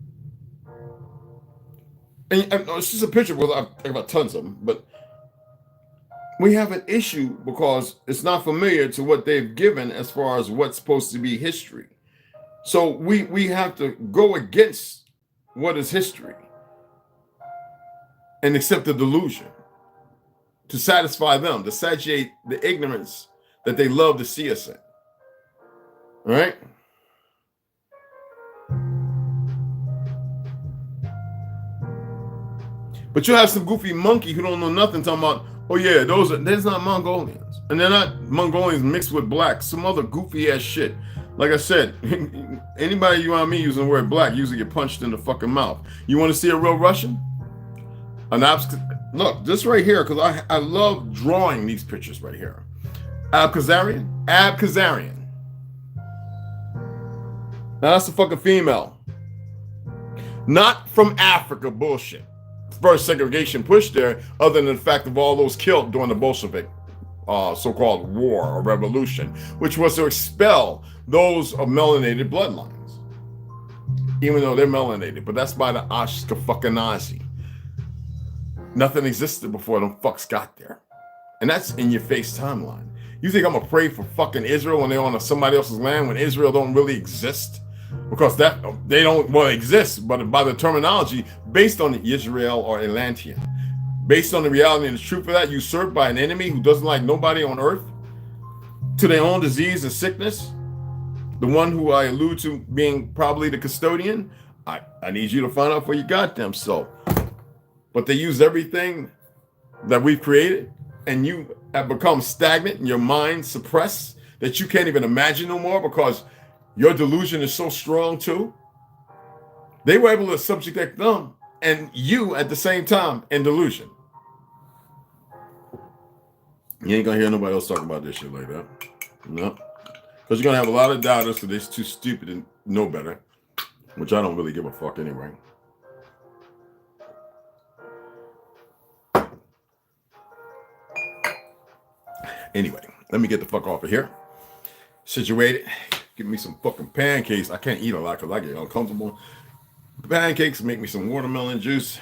and it's just a picture. Well, I've got tons of them, but we have an issue because it's not familiar to what they've given as far as what's supposed to be history. So we have to go against what is history and accept the delusion to satisfy them, to satiate the ignorance that they love to see us in. All right? But you have some goofy monkey who don't know nothing talking about, oh yeah, there's not Mongolians. And they're not Mongolians mixed with black, some other goofy ass shit. Like I said, anybody you want me using the word black usually get punched in the fucking mouth. You want to see a real Russian? Look, this right here, because I love drawing these pictures right here. Abkhazarian. Now that's a fucking female. Not from Africa bullshit. First segregation push there, other than the fact of all those killed during the Bolshevik so-called war or revolution, which was to expel those of melanated bloodlines, even though they're melanated. But that's by the Ashkenazi. Nothing existed before them fucks got there, and that's in your face timeline. You think I'm gonna pray for fucking Israel when they're on somebody else's land when Israel don't really exist? Because that they don't exist, but by the terminology based on the Israel or Atlantean, based on the reality and the truth of that, usurped by an enemy who doesn't like nobody on earth, to their own disease and sickness, the one who I allude to being probably the custodian. I need you to find out for your goddamn self. But they use everything that we've created, and you have become stagnant and your mind suppressed that you can't even imagine no more because your delusion is so strong too. They were able to subjugate them and you at the same time in delusion. You ain't gonna hear nobody else talking about this shit like that. No. Because you're gonna have a lot of doubters because they're too stupid and know better, which I don't really give a fuck anyway. Anyway, let me get the fuck off of here. Situated. Give me some fucking pancakes. I can't eat a lot because I get uncomfortable. Pancakes, make me some watermelon juice.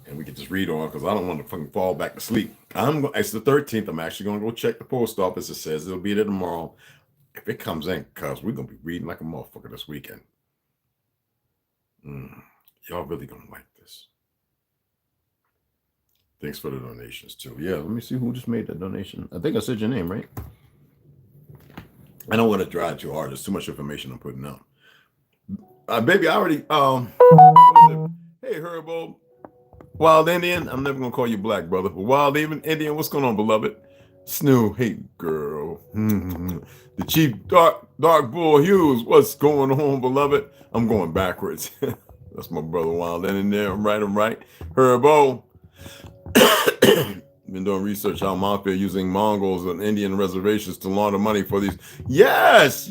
And we can just read on because I don't want to fucking fall back to sleep. It's the 13th. I'm actually going to go check the post office. It says it'll be there tomorrow. If it comes in, cuz we're going to be reading like a motherfucker this weekend. Y'all really going to like this. Thanks for the donations too. Yeah, let me see who just made that donation. I think I said your name, right? I don't want to drive too hard. There's too much information I'm putting out. Baby, I already hey Herbo, Wild Indian. I'm never gonna call you black, brother. But Wild Indian, what's going on, beloved? Snoo, hey girl. The Chief Dark Bull Hughes, what's going on, beloved? I'm going backwards. That's my brother Wild Indian there. I'm right. Herbo. Been doing research how mafia using Mongols and Indian reservations to launder money for these. Yes.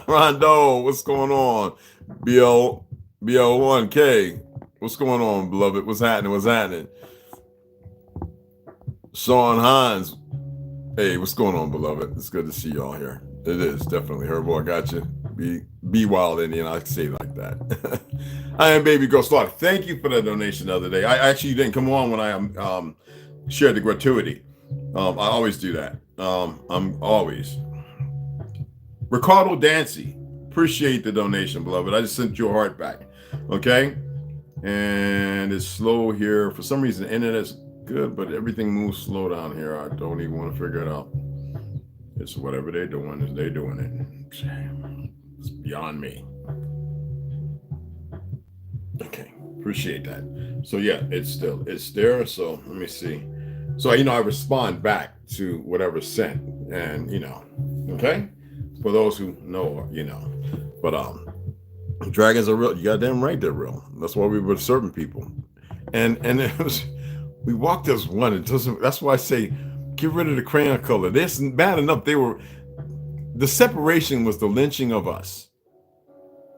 Rondo, what's going on? BL1K, what's going on, beloved? What's happening? Sean Hines, hey, what's going on, beloved? It's good to see y'all here. It is definitely Herbo. I got you. Be Wild Indian. I say it like that. I am Baby Girl Slaughter. Thank you for that donation the other day. I actually didn't come on when I shared the gratuity. I always do that. I'm always. Ricardo Dancy. Appreciate the donation, beloved. I just sent your heart back. Okay? And it's slow here. For some reason, the internet's good, but everything moves slow down here. I don't even want to figure it out. It's whatever they're doing, they're doing it. It's beyond me. Okay, appreciate that. So yeah, it's there. So let me see. So I respond back to whatever's sent, and okay. For those who know, but dragons are real. You goddamn right, they're real. That's why we were serving people, and it was we walked as one. It doesn't. That's why I say get rid of the crayon color. This bad enough. The separation was the lynching of us.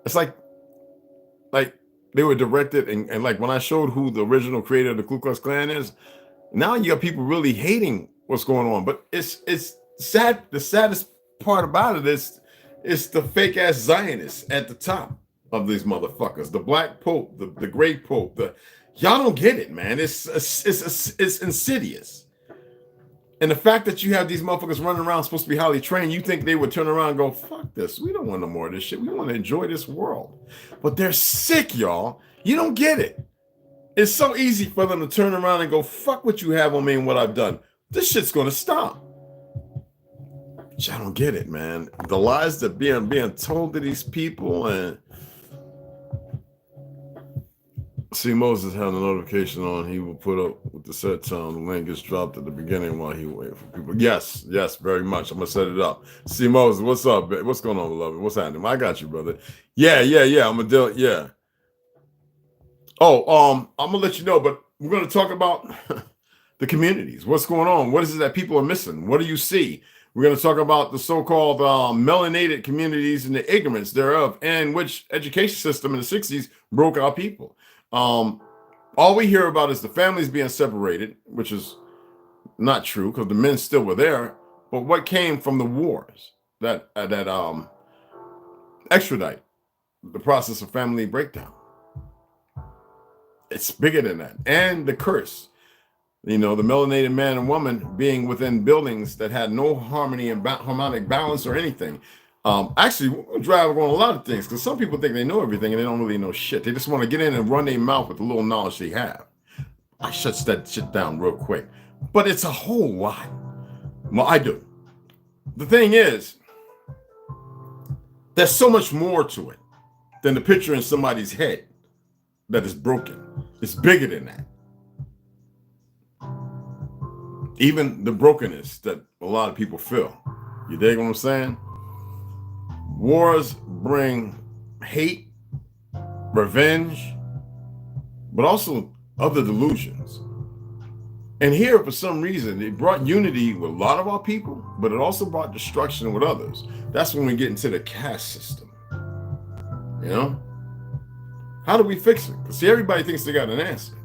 It's like they were directed, and like when I showed who the original creator of the Ku Klux Klan is, now you got people really hating what's going on. But it's sad. The saddest part about it is the fake ass Zionists at the top. of these motherfuckers. The black pope, the gray pope. Y'all don't get it, man. It's insidious. And the fact that you have these motherfuckers running around supposed to be highly trained, you think they would turn around and go, fuck this. We don't want no more of this shit. We want to enjoy this world. But they're sick, y'all. You don't get it. It's so easy for them to turn around and go, fuck what you have on me and what I've done. This shit's going to stop. But I don't get it, man. The lies that being told to these people. And see, Moses had a notification on. He will put up with the set time. The link gets dropped at the beginning while he wait for people. Yes, very much. I'm gonna set it up. See, Moses, what's up? What's going on, beloved? What's happening? I got you, brother. Yeah. I'm gonna do it. Yeah. Oh, I'm gonna let you know, but we're gonna talk about the communities. What's going on? What is it that people are missing? What do you see? We're going to talk about the so-called melanated communities and the ignorance thereof, and which education system in the 60s broke our people. All we hear about is the families being separated, which is not true because the men still were there. But what came from the wars that extradite the process of family breakdown? It's bigger than that. And the curse. The melanated man and woman being within buildings that had no harmony and harmonic balance or anything. Actually, we'll drive on a lot of things because some people think they know everything and they don't really know shit. They just want to get in and run their mouth with the little knowledge they have. I shut that shit down real quick. But it's a whole lot. Well, I do. The thing is, there's so much more to it than the picture in somebody's head that is broken. It's bigger than that. Even the brokenness that a lot of people feel. You dig what I'm saying? Wars bring hate, revenge, but also other delusions. And here, for some reason, it brought unity with a lot of our people, but it also brought destruction with others. That's when we get into the caste system. How do we fix it? Because see, everybody thinks they got an answer.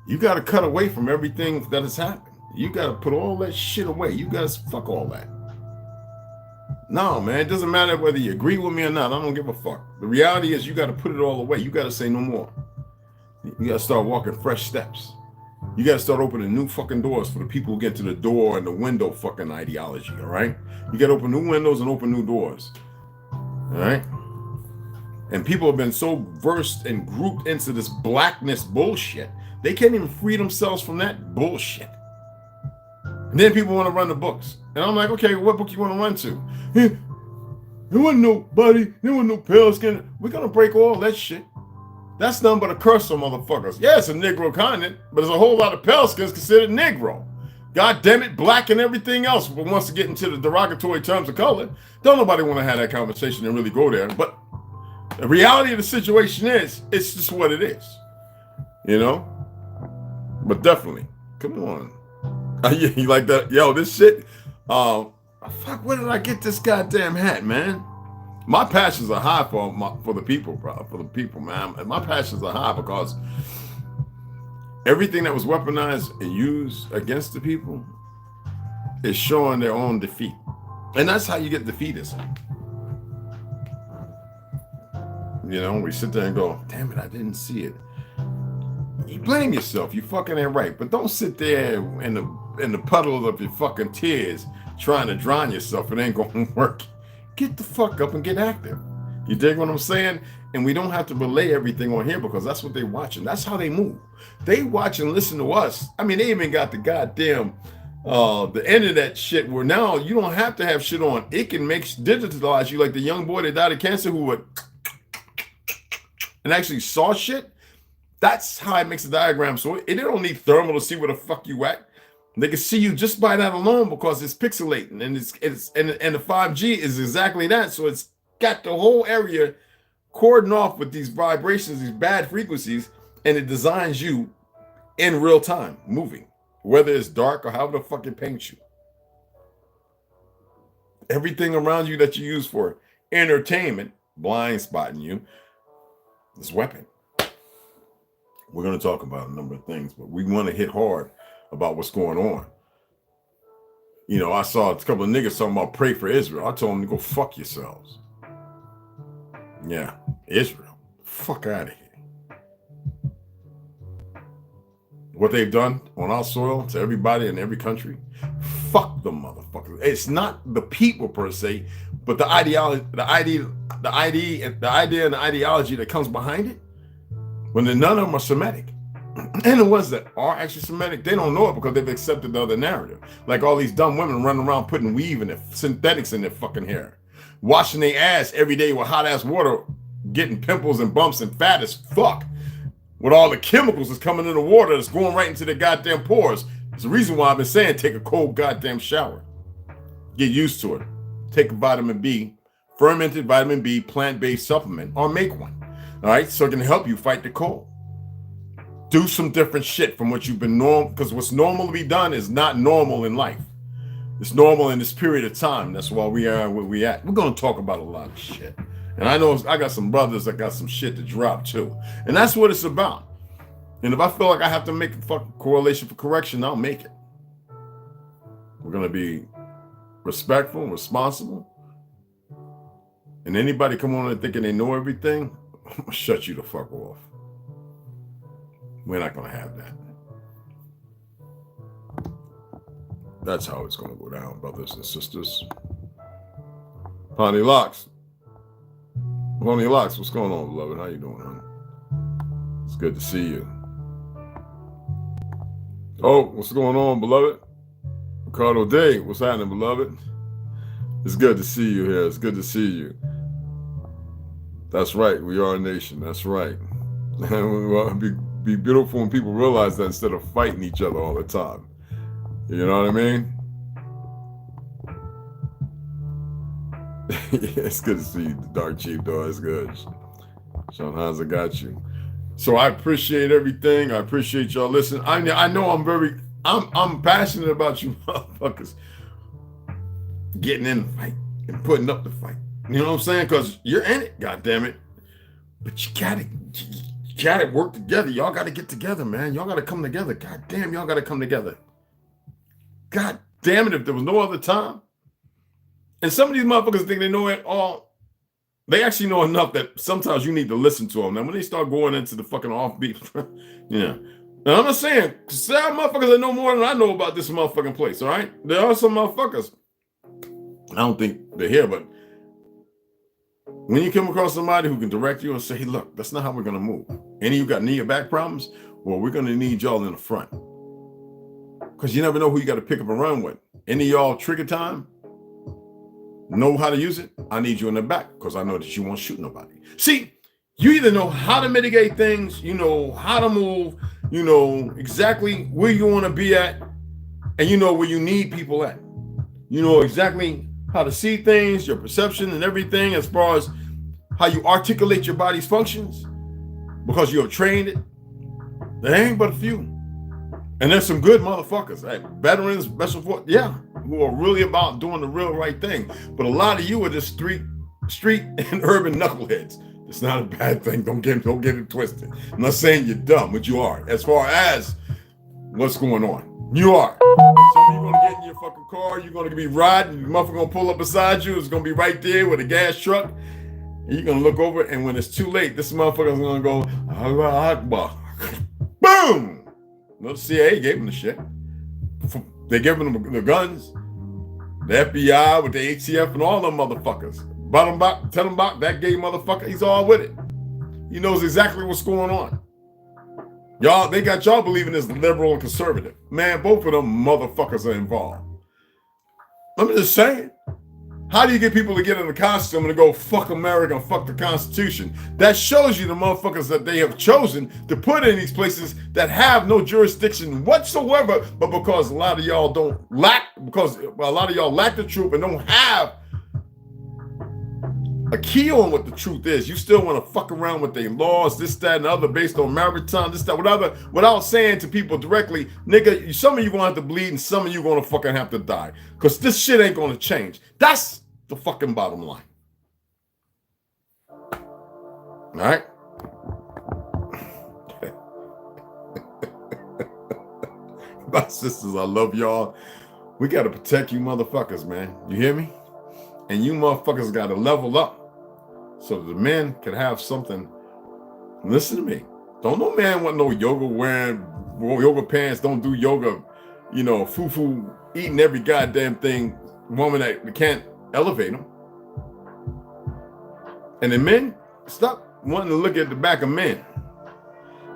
You got to cut away from everything that has happened. You got to put all that shit away. You got to fuck all that. No, man, it doesn't matter whether you agree with me or not. I don't give a fuck. The reality is you got to put it all away. You got to say no more. You got to start walking fresh steps. You got to start opening new fucking doors for the people who get to the door and the window fucking ideology, all right? You got to open new windows and open new doors, all right? And people have been so versed and grouped into this blackness bullshit, they can't even free themselves from that bullshit. And then people want to run the books. And I'm like, okay, what book you want to run to? There wasn't nobody, there wasn't no pale skin. We're going to break all that shit. That's nothing but a curse on motherfuckers. Yeah, it's a Negro continent, but there's a whole lot of pale skins considered Negro. God damn it, black and everything else. But once to get into the derogatory terms of color, don't nobody want to have that conversation and really go there. But the reality of the situation is, it's just what it is. But definitely, come on. You like that? Yo, this shit. Fuck, where did I get this goddamn hat, man? My passions are high for the people, bro. For the people, man. My passions are high because everything that was weaponized and used against the people is showing their own defeat. And that's how you get defeatism. We sit there and go, damn it, I didn't see it. You blame yourself. You fucking ain't right. But don't sit there in the puddles of your fucking tears trying to drown yourself. It ain't gonna work. Get the fuck up and get active. You dig what I'm saying? And we don't have to relay everything on here because that's what they're watching. That's how they move. They watch and listen to us. I mean, they even got the goddamn the internet shit where now you don't have to have shit on. It can digitalize you, like the young boy that died of cancer who would and actually saw shit. That's how it makes a diagram. So it don't need thermal to see where the fuck you at. They can see you just by that alone because it's pixelating, and and the 5G is exactly that. So it's got the whole area cordoned off with these vibrations, these bad frequencies, and it designs you in real time, moving, whether it's dark or however the fuck it paints you. Everything around you that you use for entertainment, blind spotting you, is weapon. We're going to talk about a number of things, but we want to hit hard about what's going on. I saw a couple of niggas talking about pray for Israel. I told them to go fuck yourselves. Yeah, Israel. Fuck out of here. What they've done on our soil to everybody in every country, fuck them motherfuckers. It's not the people per se, but the ideology, the idea and the ideology that comes behind it. When none of them are Semitic. And the ones that are actually Semitic, they don't know it because they've accepted the other narrative. Like all these dumb women running around putting weave in their synthetics in their fucking hair, washing their ass every day with hot ass water, getting pimples and bumps and fat as fuck. With all the chemicals that's coming in the water that's going right into the goddamn pores. It's the reason why I've been saying take a cold goddamn shower. Get used to it. Take a vitamin B, fermented vitamin B, plant-based supplement, or make one. All right, so it can help you fight the cold. Do some different shit from what you've been normal, because what's normal to be done is not normal in life. It's normal in this period of time. That's why we are where we at. We're going to talk about a lot of shit. And I know I got some brothers that got some shit to drop too. And that's what it's about. And if I feel like I have to make a fucking correlation for correction, I'll make it. We're going to be respectful and responsible. And anybody come on and thinking they know everything, I'm going to shut you the fuck off. We're not going to have that. That's how it's going to go down, brothers and sisters. Honey Locks. Honey Locks, what's going on, beloved? How you doing, honey? It's good to see you. Oh, what's going on, beloved? Ricardo Day, what's happening, beloved? It's good to see you here. It's good to see you. That's right. We are a nation. That's right. And be beautiful when people realize that instead of fighting each other all the time. You know what I mean? Yeah, it's good to see you, Dark Chief, though. It's good. Sean Hansa got you. So I appreciate everything. I appreciate y'all listening. I know I'm passionate about you motherfuckers getting in the fight and putting up the fight. You know what I'm saying? Because you're in it, goddammit. But you gotta work together. Y'all gotta get together, man. Y'all gotta come together. God damn, y'all gotta come together. God damn it, if there was no other time. And some of these motherfuckers think they know it all. They actually know enough that sometimes you need to listen to them. Now, when they start going into the fucking offbeat, yeah. And I'm not saying, there are motherfuckers that know more than I know about this motherfucking place, all right? There are some motherfuckers. I don't think they're here, but when you come across somebody who can direct you and say, hey, look, that's not how we're going to move. Any of you got knee or back problems? Well, we're going to need y'all in the front. Because you never know who you got to pick up and run with. Any of y'all trigger time? Know how to use it? I need you in the back because I know that you won't shoot nobody. See, you either know how to mitigate things, you know how to move, you know exactly where you want to be at, and you know where you need people at. You know exactly how to see things, your perception and everything as far as how you articulate your body's functions because you have trained it. There ain't but a few. And there's some good motherfuckers, like veterans, special forces, yeah, who are really about doing the real right thing. But a lot of you are just street and urban knuckleheads. It's not a bad thing. Don't get it twisted. I'm not saying you're dumb, but you are. As far as what's going on, you are. Some of you gonna get in your fucking car, you're gonna be riding, the motherfucker gonna pull up beside you, it's gonna be right there with a gas truck, and you're gonna look over, and when it's too late, this motherfucker's gonna go, Allah Akbar. Boom! The CIA gave them the shit. They gave them the guns. The FBI with the ATF and all them motherfuckers. Tell them about that gay motherfucker. He's all with it. He knows exactly what's going on. Y'all, they got y'all believing it's liberal and conservative. Man, both of them motherfuckers are involved. I'm just saying. How do you get people to get in the costume and to go, fuck America and fuck the Constitution? That shows you the motherfuckers that they have chosen to put in these places that have no jurisdiction whatsoever, but because a lot of y'all lack the truth and don't have a key on what the truth is. You still want to fuck around with their laws, this, that, and the other, based on maritime, this, that, whatever, without saying to people directly, nigga, some of you gonna have to bleed and some of you gonna fucking have to die. Because this shit ain't gonna change. That's the fucking bottom line. All right? My sisters, I love y'all. We got to protect you motherfuckers, man. You hear me? And you motherfuckers got to level up. so the men can have something. Listen to me. Don't no man want no yoga wearing yoga pants, don't do yoga, you know, foo-foo, eating every goddamn thing, woman that can't elevate them. And the men, stop wanting to look at the back of men.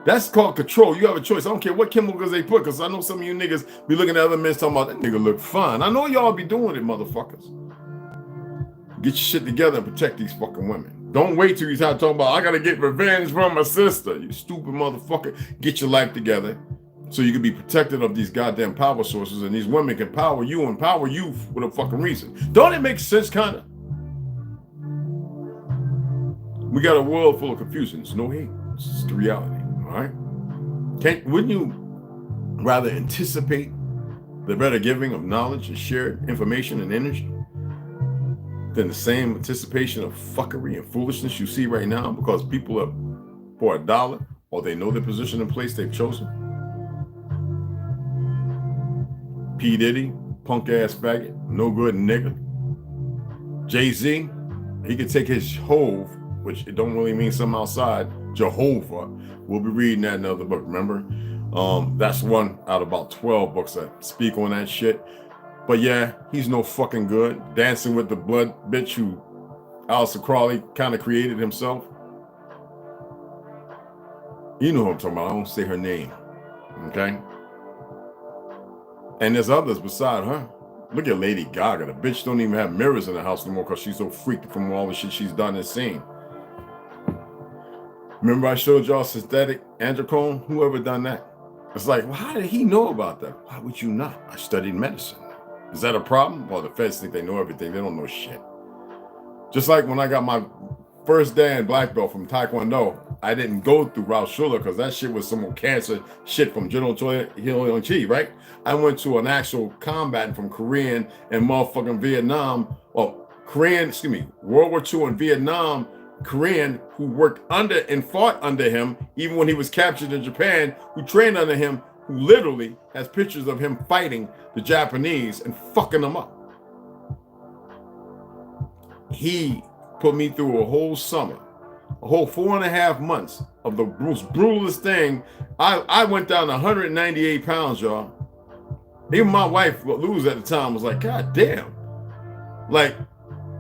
That's called control. You have a choice. I don't care what chemicals they put, because I know some of you niggas be looking at other men talking about, that nigga look fine. I know y'all be doing it, motherfuckers. Get your shit together and protect these fucking women. Don't wait till you start talking about, I gotta get revenge from my sister. You stupid motherfucker. Get your life together so you can be protected of these goddamn power sources, and these women can power you and power you with a fucking reason. Don't it make sense, kind of? We got a world full of confusion. It's no hate. It's just the reality, all right? Wouldn't you rather anticipate the better giving of knowledge and shared information and energy than the same anticipation of fuckery and foolishness you see right now because people are for $1 or they know the position and place they've chosen? P. Diddy, punk ass faggot, no good nigga. Jay-Z, he could take his hove, which it don't really mean something outside, Jehovah. We'll be reading that in another book, remember? That's one out of about 12 books that speak on that shit. But yeah, he's no fucking good. Dancing with the blood bitch who Alistair Crowley kind of created himself. You know who I'm talking about. I won't say her name. Okay? And there's others beside her. Look at Lady Gaga. The bitch don't even have mirrors in the house no more because she's so freaked from all the shit she's done and seen. Remember I showed y'all synthetic androchrome? Whoever done that? It's like, well, how did he know about that? Why would you not? I studied medicine. Is that a problem? Well, the feds think they know everything. They don't know shit. Just like when I got my first Dan black belt from Taekwondo, I didn't go through Ralph Schuller because that shit was some cancer shit from General Chi, right? I went to an actual combatant from Korean and motherfucking Vietnam, or World War II and Vietnam Korean who worked under and fought under him, even when he was captured in Japan, who trained under him, who literally has pictures of him fighting the Japanese and fucking them up. He put me through a whole summer, a whole 4.5 months of the most brutalest thing. I went down 198 pounds, y'all. Even my wife, Luz at the time, was like, God damn. Like,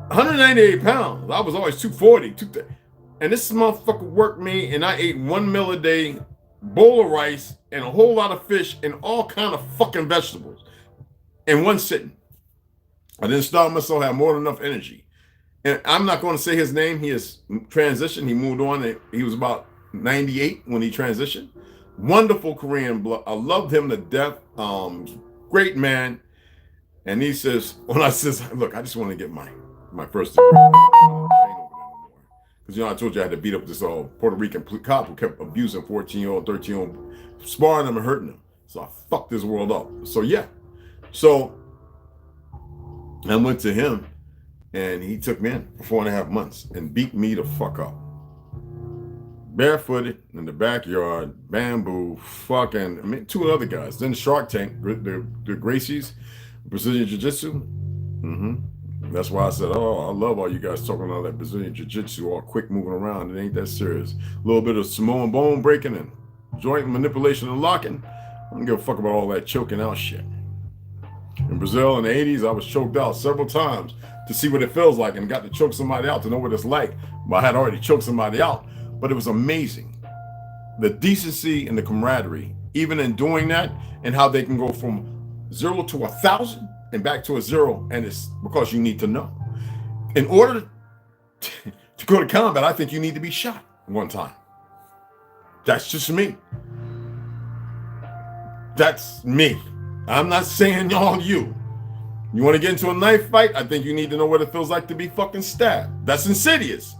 198 pounds. I was always 240, 230. And this motherfucker worked me, and I ate 1 meal a day, bowl of rice, and a whole lot of fish, and all kind of fucking vegetables in one sitting. I didn't starve myself, I had more than enough energy. And I'm not going to say his name. He has transitioned. He moved on. He was about 98 when he transitioned. Wonderful Korean blood. I loved him to death. Great man. And he says, when I says, look, I just want to get my first degree. Because, you know, I told you I had to beat up this Puerto Rican cop who kept abusing 14-year-old, 13-year-old, sparring them and hurting them. So I fucked this world up. So, yeah. So I went to him, and he took me in for 4.5 months and beat me the fuck up. Barefooted in the backyard, bamboo, fucking, I mean, 2 other guys. Then Shark Tank, the Gracies, Brazilian Jiu-Jitsu. That's why I said, oh, I love all you guys talking all that Brazilian Jiu-Jitsu, all quick moving around. It ain't that serious. A little bit of Samoan bone breaking and joint manipulation and locking. I don't give a fuck about all that choking out shit. In Brazil in the 80s, I was choked out several times to see what it feels like and got to choke somebody out to know what it's like. But I had already choked somebody out, but it was amazing. The decency and the camaraderie, even in doing that, and how they can go from 0 to 1,000 and back to a 0, and it's because you need to know. In order to go to combat, I think you need to be shot one time. That's just me. That's me. I'm not saying y'all you. You want to get into a knife fight? I think you need to know what it feels like to be fucking stabbed. That's insidious.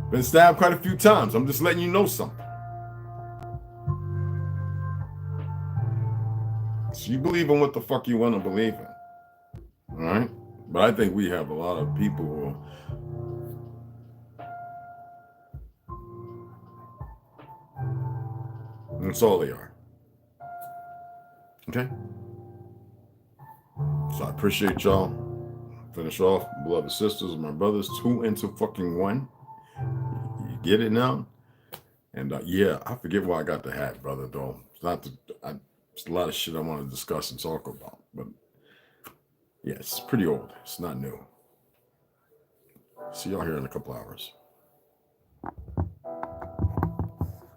Been stabbed quite a few times. I'm just letting you know something. So you believe in what the fuck you want to believe in. All right? But I think we have a lot of people who... That's all they are. Okay? So I appreciate y'all. Finish off, beloved sisters, my brothers, 2 into fucking 1. get it now. And yeah, I forget why I got the hat, brother, though. It's not it's a lot of shit I want to discuss and talk about. But yeah, it's pretty old. It's not new. See y'all here in a couple hours.